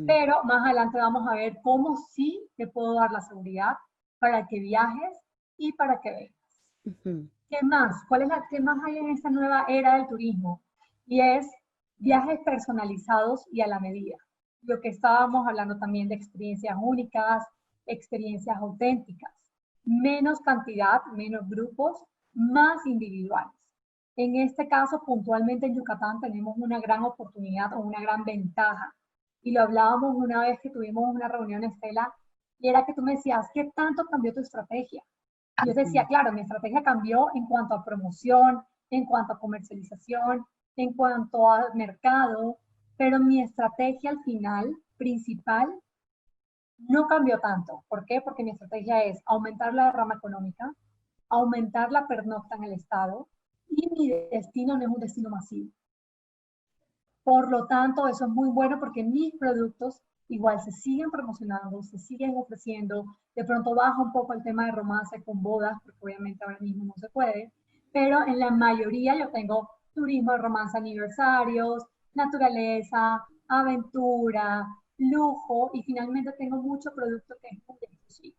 Pero más adelante vamos a ver cómo sí te puedo dar la seguridad para que viajes y para que vengas. ¿Qué más? ¿Qué más hay en esta nueva era del turismo? Y es viajes personalizados y a la medida. Lo que estábamos hablando también de experiencias únicas, experiencias auténticas. Menos cantidad, menos grupos, más individuales. En este caso, puntualmente en Yucatán, tenemos una gran oportunidad o una gran ventaja. Y lo hablábamos una vez que tuvimos una reunión, Estela, y era que tú me decías, ¿qué tanto cambió tu estrategia? Yo decía, claro, mi estrategia cambió en cuanto a promoción, en cuanto a comercialización, en cuanto a mercado, pero mi estrategia al final, principal, no cambió tanto. ¿Por qué? Porque mi estrategia es aumentar la derrama económica, aumentar la pernocta en el estado, y mi destino no es un destino masivo. Por lo tanto, eso es muy bueno porque mis productos igual se siguen promocionando, se siguen ofreciendo. De pronto baja un poco el tema de romance con bodas, porque obviamente ahora mismo no se puede, pero en la mayoría yo tengo turismo de romance, aniversarios, naturaleza, aventura, lujo, y finalmente tengo mucho producto que es muy exclusivo.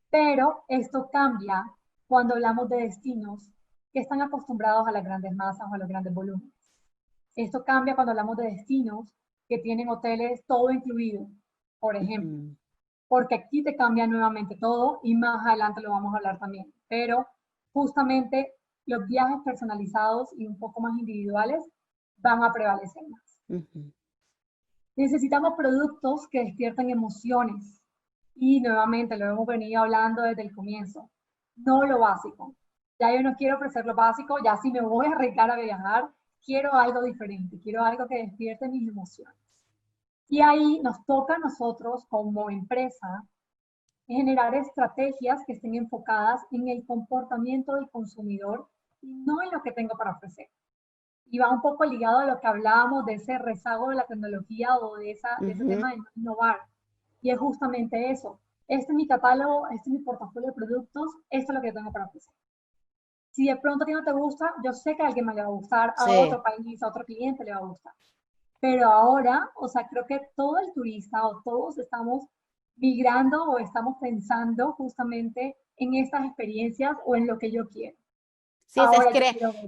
Pero esto cambia cuando hablamos de destinos que están acostumbrados a las grandes masas o a los grandes volúmenes. Esto cambia cuando hablamos de destinos que tienen hoteles todo incluido, por ejemplo, porque aquí te cambia nuevamente todo y más adelante lo vamos a hablar también. Pero justamente los viajes personalizados y un poco más individuales van a prevalecer más. Necesitamos productos que despierten emociones y nuevamente lo hemos venido hablando desde el comienzo, no lo básico. Ya yo no quiero ofrecer lo básico, ya si me voy a arriesgar a viajar, quiero algo diferente, quiero algo que despierte mis emociones. Y ahí nos toca a nosotros como empresa generar estrategias que estén enfocadas en el comportamiento del consumidor y no en lo que tengo para ofrecer. Y va un poco ligado a lo que hablábamos de ese rezago de la tecnología o de ese tema de innovar. Y es justamente eso. Este es mi catálogo, este es mi portafolio de productos, esto es lo que tengo para ofrecer. Si de pronto a ti no te gusta, yo sé que a alguien me le va a gustar, a otro país, a otro cliente le va a gustar. Pero ahora, o sea, creo que todo el turista o todos estamos migrando o estamos pensando justamente en estas experiencias o en lo que yo quiero. Sí,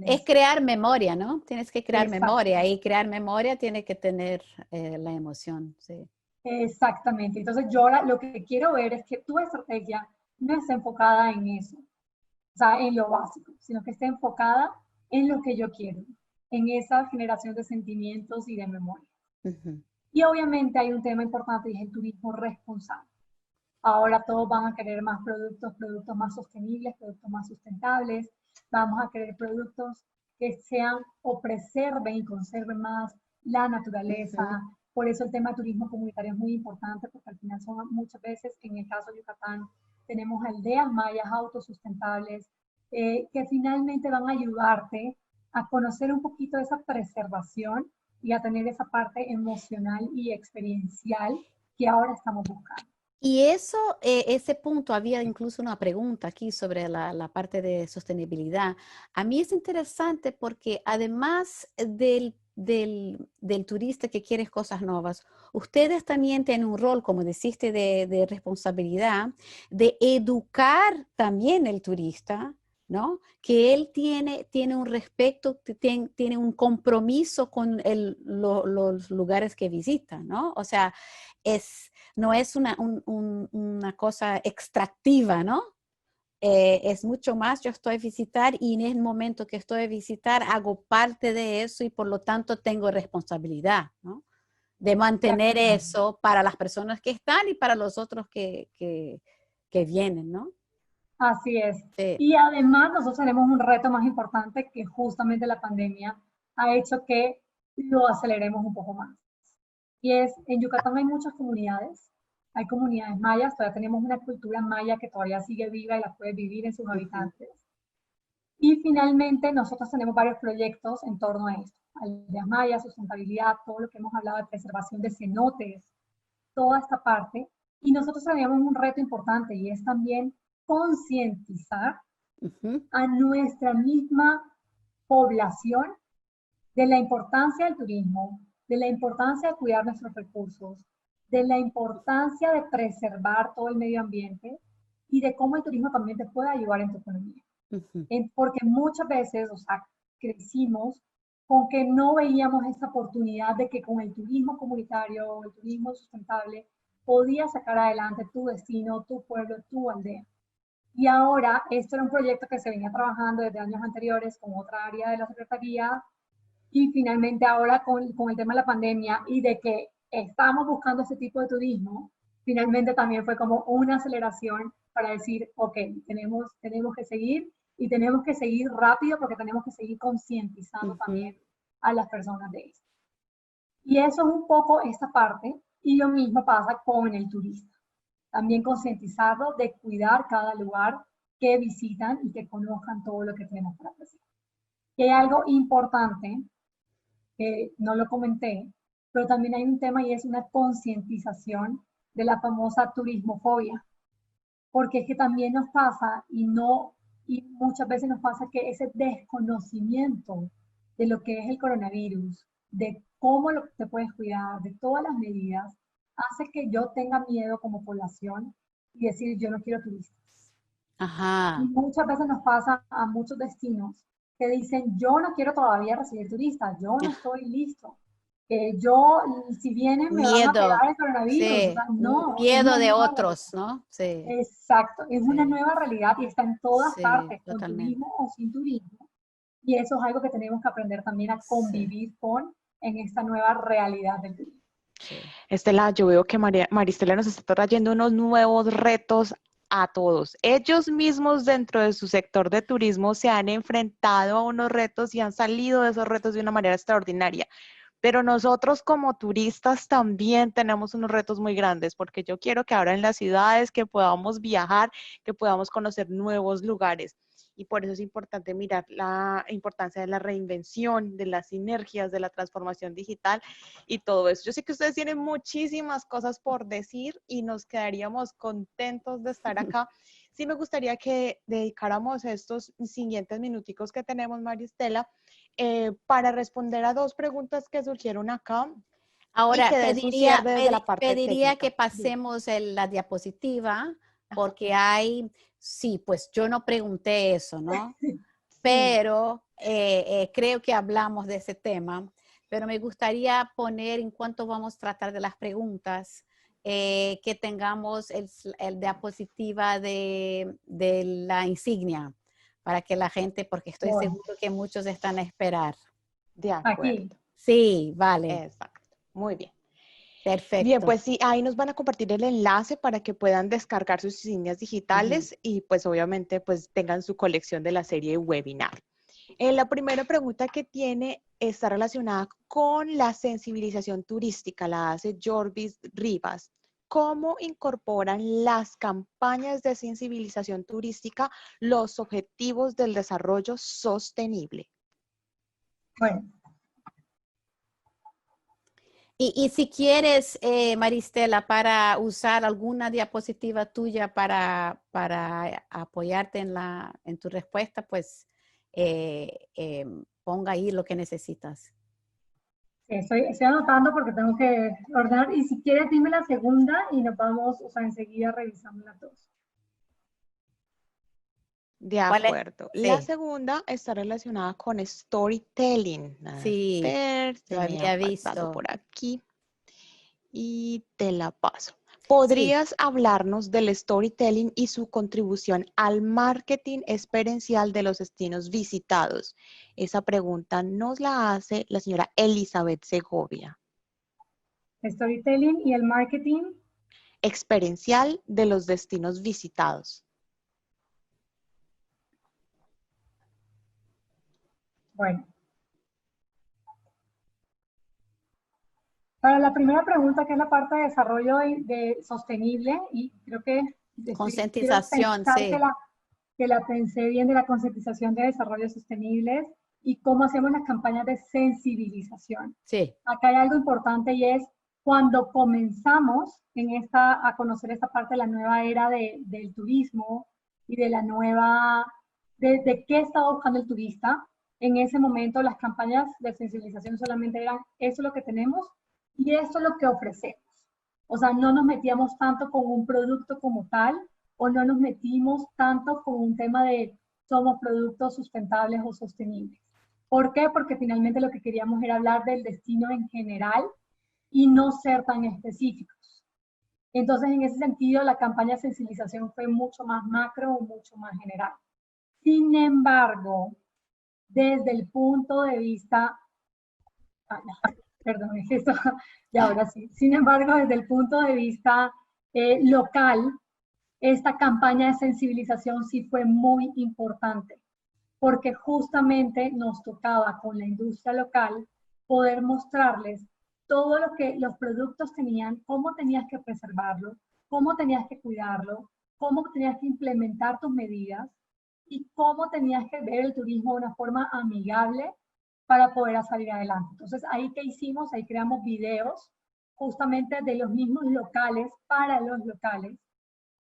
es crear memoria, ¿no? Tienes que crear memoria y crear memoria tiene que tener la emoción, sí. Exactamente. Entonces yo ahora lo que quiero ver es que tu estrategia no esté enfocada en eso, o sea, en lo básico, sino que esté enfocada en lo que yo quiero, en esa generación de sentimientos y de memoria. Y obviamente hay un tema importante y es el turismo responsable. Ahora todos van a querer más productos más sostenibles, productos más sustentables. Vamos a querer productos que sean o preserven y conserven más la naturaleza. Por eso el tema de turismo comunitario es muy importante, porque al final son muchas veces, en el caso de Yucatán, tenemos aldeas mayas autosustentables que finalmente van a ayudarte a conocer un poquito de esa preservación y a tener esa parte emocional y experiencial que ahora estamos buscando. Y eso, ese punto, había incluso una pregunta aquí sobre la parte de sostenibilidad. A mí es interesante porque además del del turista que quiere cosas nuevas, ustedes también tienen un rol, como deciste, de responsabilidad, de educar también el turista, ¿no? Que él tiene un respeto, tiene un compromiso con los lugares que visita, ¿no? O sea, no es una cosa extractiva, ¿no? Es mucho más, yo estoy a visitar y en el momento que estoy a visitar hago parte de eso y por lo tanto tengo responsabilidad, ¿no? De mantener eso para las personas que están y para los otros que vienen, ¿no? Así es. Sí. Y además nosotros tenemos un reto más importante que justamente la pandemia ha hecho que lo aceleremos un poco más. Y es, en Yucatán hay muchas comunidades, hay comunidades mayas, todavía tenemos una cultura maya que todavía sigue viva y la puede vivir en sus habitantes. Y finalmente nosotros tenemos varios proyectos en torno a esto, aldeas mayas, sustentabilidad, todo lo que hemos hablado de preservación de cenotes, toda esta parte. Y nosotros teníamos un reto importante y es también concientizar a nuestra misma población de la importancia del turismo, de la importancia de cuidar nuestros recursos, de la importancia de preservar todo el medio ambiente y de cómo el turismo también te puede ayudar en tu economía. Porque muchas veces, o sea, crecimos con que no veíamos esta oportunidad de que con el turismo comunitario o el turismo sustentable podías sacar adelante tu destino, tu pueblo, tu aldea. Y ahora, esto era un proyecto que se venía trabajando desde años anteriores con otra área de la Secretaría y finalmente ahora con el tema de la pandemia y de que estamos buscando ese tipo de turismo, finalmente también fue como una aceleración para decir, ok, tenemos que seguir y tenemos que seguir rápido porque tenemos que seguir concientizando también a las personas de esto. Y eso es un poco esta parte y lo mismo pasa con el turista. También concientizarlo de cuidar cada lugar que visitan y que conozcan todo lo que tenemos para ofrecer. Y hay algo importante que no lo comenté, pero también hay un tema y es una concientización de la famosa turismofobia, porque es que también nos pasa y muchas veces nos pasa que ese desconocimiento de lo que es el coronavirus, de cómo te puedes cuidar, de todas las medidas, hace que yo tenga miedo como población y decir yo no quiero turistas. Y muchas veces nos pasa a muchos destinos que dicen yo no quiero todavía recibir turistas, yo no estoy listo. Yo, si vienen me van a pegar el coronavirus. Sí. O sea, no, Miedo de otros, ¿no? Sí. Exacto, es una nueva realidad y está en todas partes, con totalmente. turismo o sin turismo. Y eso es algo que tenemos que aprender también a convivir con en esta nueva realidad del turismo. Estela, yo veo que Maristela nos está trayendo unos nuevos retos a todos. Ellos mismos dentro de su sector de turismo se han enfrentado a unos retos y han salido de esos retos de una manera extraordinaria. Pero nosotros como turistas también tenemos unos retos muy grandes, porque yo quiero que ahora en las ciudades que podamos viajar, que podamos conocer nuevos lugares. Y por eso es importante mirar la importancia de la reinvención, de las sinergias, de la transformación digital y todo eso. Yo sé que ustedes tienen muchísimas cosas por decir y nos quedaríamos contentos de estar acá. Sí me gustaría que dedicáramos estos siguientes minuticos que tenemos, Maristela, para responder a dos preguntas que surgieron acá. Ahora, pediría que técnica. pasemos la diapositiva, porque hay, sí, pues yo no pregunté eso, ¿no? Sí. Pero creo que hablamos de ese tema, pero me gustaría poner, en cuanto vamos a tratar de las preguntas, que tengamos el diapositiva de la insignia, para que la gente, porque estoy seguro que muchos están a esperar. De acuerdo. Aquí. Sí, vale. Exacto. Muy bien. Perfecto. Bien, pues sí, ahí nos van a compartir el enlace para que puedan descargar sus insignias digitales y pues obviamente pues tengan su colección de la serie webinar. La primera pregunta que tiene está relacionada con la sensibilización turística, la hace Jorvis Rivas. ¿Cómo incorporan las campañas de sensibilización turística los objetivos del desarrollo sostenible? Bueno. Y si quieres, Maristela, para usar alguna diapositiva tuya para apoyarte en tu respuesta, pues ponga ahí lo que necesitas. Estoy anotando porque tengo que ordenar. Y si quieres, dime la segunda y nos vamos, o sea, enseguida revisamos las dos. De ¿Cuál es? acuerdo. La Sí, segunda está relacionada con storytelling. A sí, ver, lo se me ha había pasado visto. por aquí y te la paso. Sí, ¿Podrías hablarnos del storytelling y su contribución al marketing experiencial de los destinos visitados? Esa pregunta nos la hace la señora Elizabeth Segovia. Storytelling y el marketing. Experiencial de los destinos visitados. Bueno, para la primera pregunta, que es la parte de desarrollo de sostenible, y creo que quiero concientización, pensar sí, que la pensé bien, de la concientización de desarrollo sostenible y cómo hacemos las campañas de sensibilización. sí, Acá hay algo importante y es cuando comenzamos a conocer esta parte de la nueva era del turismo y de la nueva, de qué estaba buscando el turista. En ese momento las campañas de sensibilización solamente eran eso es lo que tenemos y esto es lo que ofrecemos. O sea, no nos metíamos tanto con un producto como tal, o no nos metimos tanto con un tema de somos productos sustentables o sostenibles. ¿Por qué? Porque finalmente lo que queríamos era hablar del destino en general y no ser tan específicos. Entonces, en ese sentido, la campaña de sensibilización fue mucho más macro o mucho más general. Sin embargo, desde el punto de vista, perdón, es eso, y ahora sí. Sin embargo, desde el punto de vista local, esta campaña de sensibilización sí fue muy importante, porque justamente nos tocaba con la industria local poder mostrarles todo lo que los productos tenían, cómo tenías que preservarlo, cómo tenías que cuidarlo, cómo tenías que implementar tus medidas y cómo tenías que ver el turismo de una forma amigable para poder salir adelante. Entonces, ahí que hicimos, ahí creamos videos justamente de los mismos locales para los locales,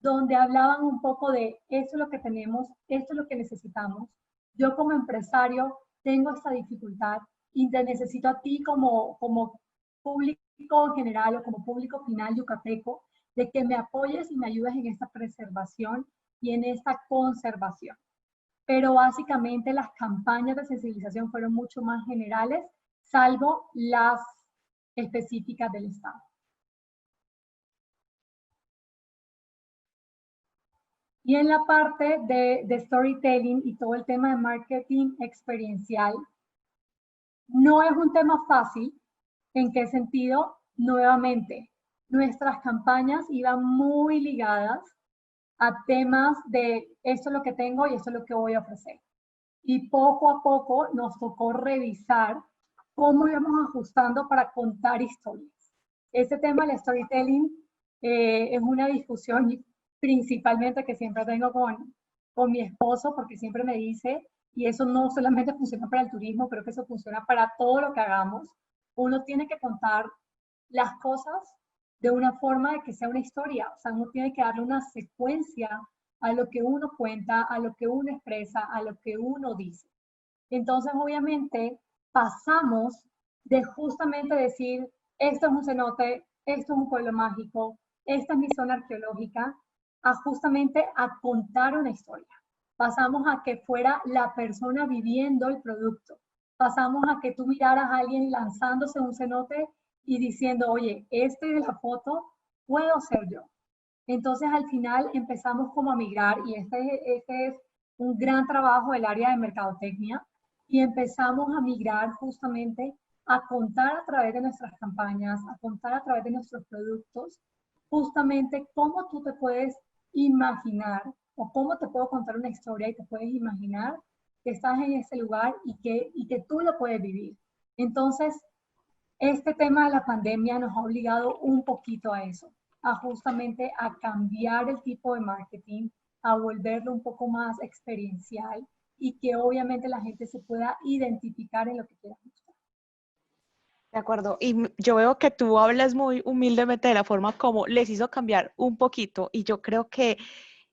donde hablaban un poco de esto es lo que tenemos, esto es lo que necesitamos. Yo como empresario tengo esta dificultad y te necesito a ti como público general o como público final yucateco, de que me apoyes y me ayudes en esta preservación y en esta conservación. Pero básicamente las campañas de sensibilización fueron mucho más generales, salvo las específicas del Estado. Y en la parte de storytelling y todo el tema de marketing experiencial, no es un tema fácil. ¿En qué sentido? Nuevamente, nuestras campañas iban muy ligadas a temas de esto es lo que tengo y esto es lo que voy a ofrecer. Y poco a poco nos tocó revisar cómo íbamos ajustando para contar historias. Este tema del storytelling es una discusión principalmente que siempre tengo con mi esposo, porque siempre me dice, y eso no solamente funciona para el turismo, creo que eso funciona para todo lo que hagamos. Uno tiene que contar las cosas de una forma de que sea una historia, o sea, uno tiene que darle una secuencia a lo que uno cuenta, a lo que uno expresa, a lo que uno dice. Entonces, obviamente, pasamos de justamente decir, esto es un cenote, esto es un pueblo mágico, esta es mi zona arqueológica, a justamente a contar una historia. Pasamos a que fuera la persona viviendo el producto. Pasamos a que tú miraras a alguien lanzándose un cenote y diciendo, oye, este de la foto puedo ser yo. Entonces, al final empezamos como a migrar y este es un gran trabajo del área de mercadotecnia y empezamos a migrar justamente a contar a través de nuestras campañas, a contar a través de nuestros productos, justamente cómo tú te puedes imaginar o cómo te puedo contar una historia y te puedes imaginar que estás en ese lugar y que tú lo puedes vivir. Entonces, este tema de la pandemia nos ha obligado un poquito a eso, a justamente a cambiar el tipo de marketing, a volverlo un poco más experiencial y que obviamente la gente se pueda identificar en lo que quiera buscar. De acuerdo. Y yo veo que tú hablas muy humildemente de la forma como les hizo cambiar un poquito. Y yo creo que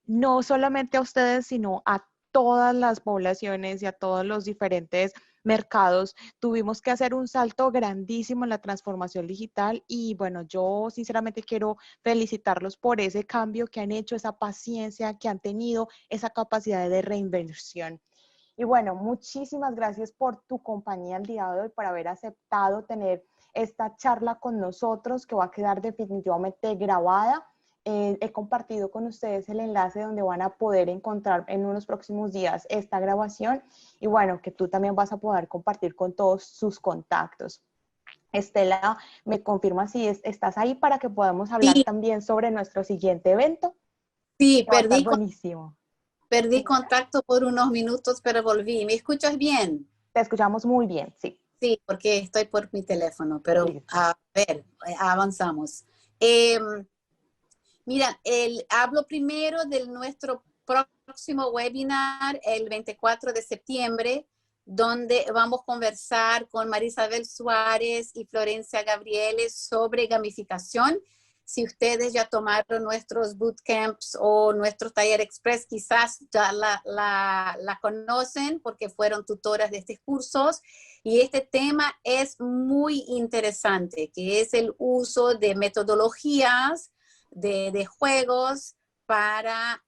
no solamente a ustedes, sino a todas las poblaciones y a todos los diferentes mercados. Tuvimos que hacer un salto grandísimo en la transformación digital y bueno, yo sinceramente quiero felicitarlos por ese cambio que han hecho, esa paciencia que han tenido, esa capacidad de reinversión. Y bueno, muchísimas gracias por tu compañía el día de hoy, por haber aceptado tener esta charla con nosotros que va a quedar definitivamente grabada. He compartido con ustedes el enlace donde van a poder encontrar en unos próximos días esta grabación y bueno, que tú también vas a poder compartir con todos sus contactos. Estela, ¿me confirma si estás ahí para que podamos hablar Sí, también sobre nuestro siguiente evento? sí, Que va a estar buenísimo. perdí contacto por unos minutos, pero volví. ¿Me escuchas bien? Te escuchamos muy bien, sí. Sí, porque estoy por mi teléfono, pero Listo. a ver, avanzamos. Eh, Mira, hablo primero de nuestro próximo webinar el 24 de septiembre, donde vamos a conversar con Marisabel Suárez y Florencia Gabrieles sobre gamificación. Si ustedes ya tomaron nuestros bootcamps o nuestro taller express, quizás ya la conocen porque fueron tutoras de estos cursos. Y este tema es muy interesante, que es el uso de metodologías de juegos para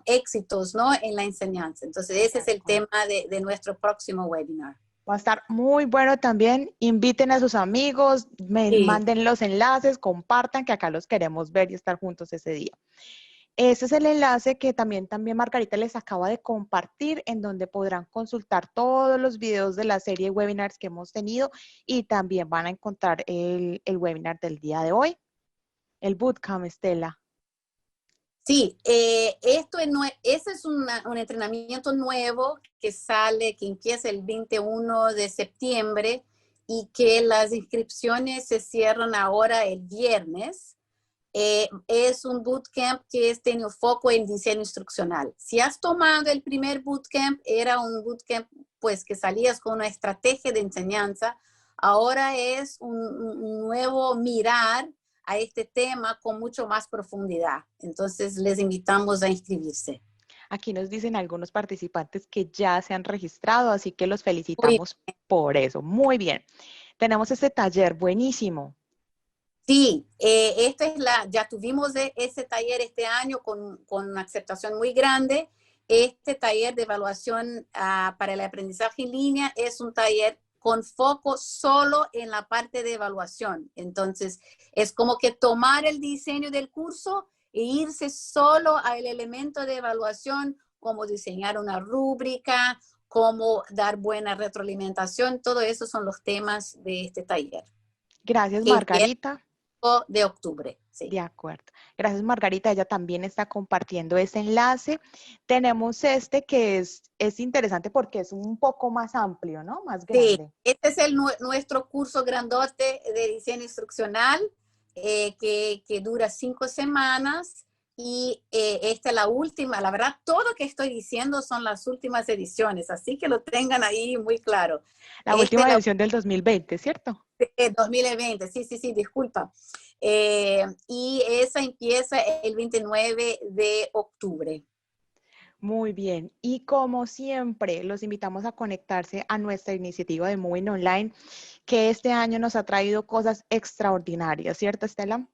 éxitos, ¿no? En la enseñanza. Entonces, ese es el tema de nuestro próximo webinar. Va a estar muy bueno también. Inviten a sus amigos, Sí. manden los enlaces, compartan, que acá los queremos ver y estar juntos ese día. Ese es el enlace que también Margarita les acaba de compartir, en donde podrán consultar todos los videos de la serie de webinars que hemos tenido y también van a encontrar el webinar del día de hoy. El bootcamp, Estela. Sí, ese es un entrenamiento nuevo que empieza el 21 de septiembre y que las inscripciones se cierran ahora el viernes. Es un bootcamp que tiene foco en diseño instruccional. Si has tomado el primer bootcamp, era un bootcamp pues que salías con una estrategia de enseñanza. Ahora es un nuevo mirar a este tema con mucho más profundidad. Entonces, les invitamos a inscribirse. Aquí nos dicen algunos participantes que ya se han registrado, así que los felicitamos por eso. Muy bien. Tenemos este taller buenísimo. Sí, ya tuvimos ese taller este año con una aceptación muy grande. Este taller de evaluación para el aprendizaje en línea es un taller con foco solo en la parte de evaluación. Entonces, es como que tomar el diseño del curso e irse solo al elemento de evaluación, como diseñar una rúbrica, cómo dar buena retroalimentación. Todo eso son los temas de este taller. Gracias, Margarita. De octubre. Sí. De acuerdo. Gracias, Margarita. Ella también está compartiendo ese enlace. Tenemos este que es interesante porque es un poco más amplio, ¿no? Más grande. Sí, este es nuestro curso grandote de diseño instruccional que dura 5 semanas y esta es la última. La verdad, todo lo que estoy diciendo son las últimas ediciones, así que lo tengan ahí muy claro. La última edición del 2020, ¿cierto? 2020, sí, disculpa. Y esa empieza el 29 de octubre. Muy bien. Y como siempre, los invitamos a conectarse a nuestra iniciativa de Moving Online, que este año nos ha traído cosas extraordinarias, ¿cierto, Estela?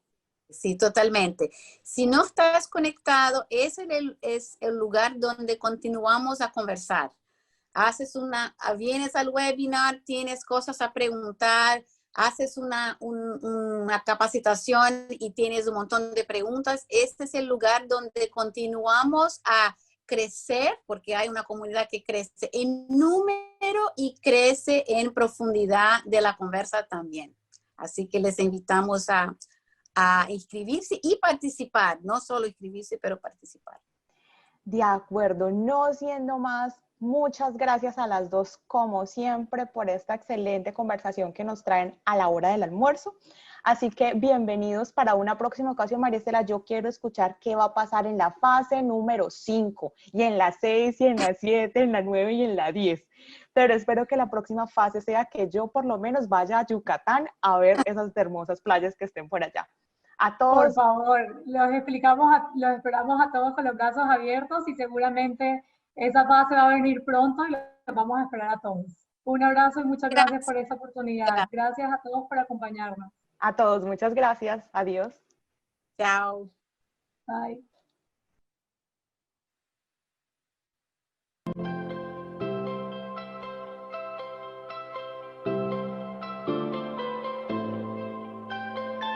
Sí, totalmente. Si no estás conectado, es el lugar donde continuamos a conversar. Vienes al webinar, tienes cosas a preguntar, haces una capacitación y tienes un montón de preguntas. Este es el lugar donde continuamos a crecer, porque hay una comunidad que crece en número y crece en profundidad de la conversa también. Así que les invitamos a inscribirse y participar, no solo inscribirse, pero participar. De acuerdo, no siendo más, muchas gracias a las dos, como siempre, por esta excelente conversación que nos traen a la hora del almuerzo. Así que bienvenidos para una próxima ocasión, María Estela. Yo quiero escuchar qué va a pasar en la fase número 5, y en la 6, y en la 7, en la 9 y en la 10. Pero espero que la próxima fase sea que yo por lo menos vaya a Yucatán a ver esas hermosas playas que estén por allá. A Por todos, favor, los esperamos a todos con los brazos abiertos y seguramente esa paz va a venir pronto y los vamos a esperar a todos. Un abrazo y muchas gracias por esta oportunidad. Gracias a todos por acompañarnos. a todos, muchas gracias. Adiós. Chao. Bye.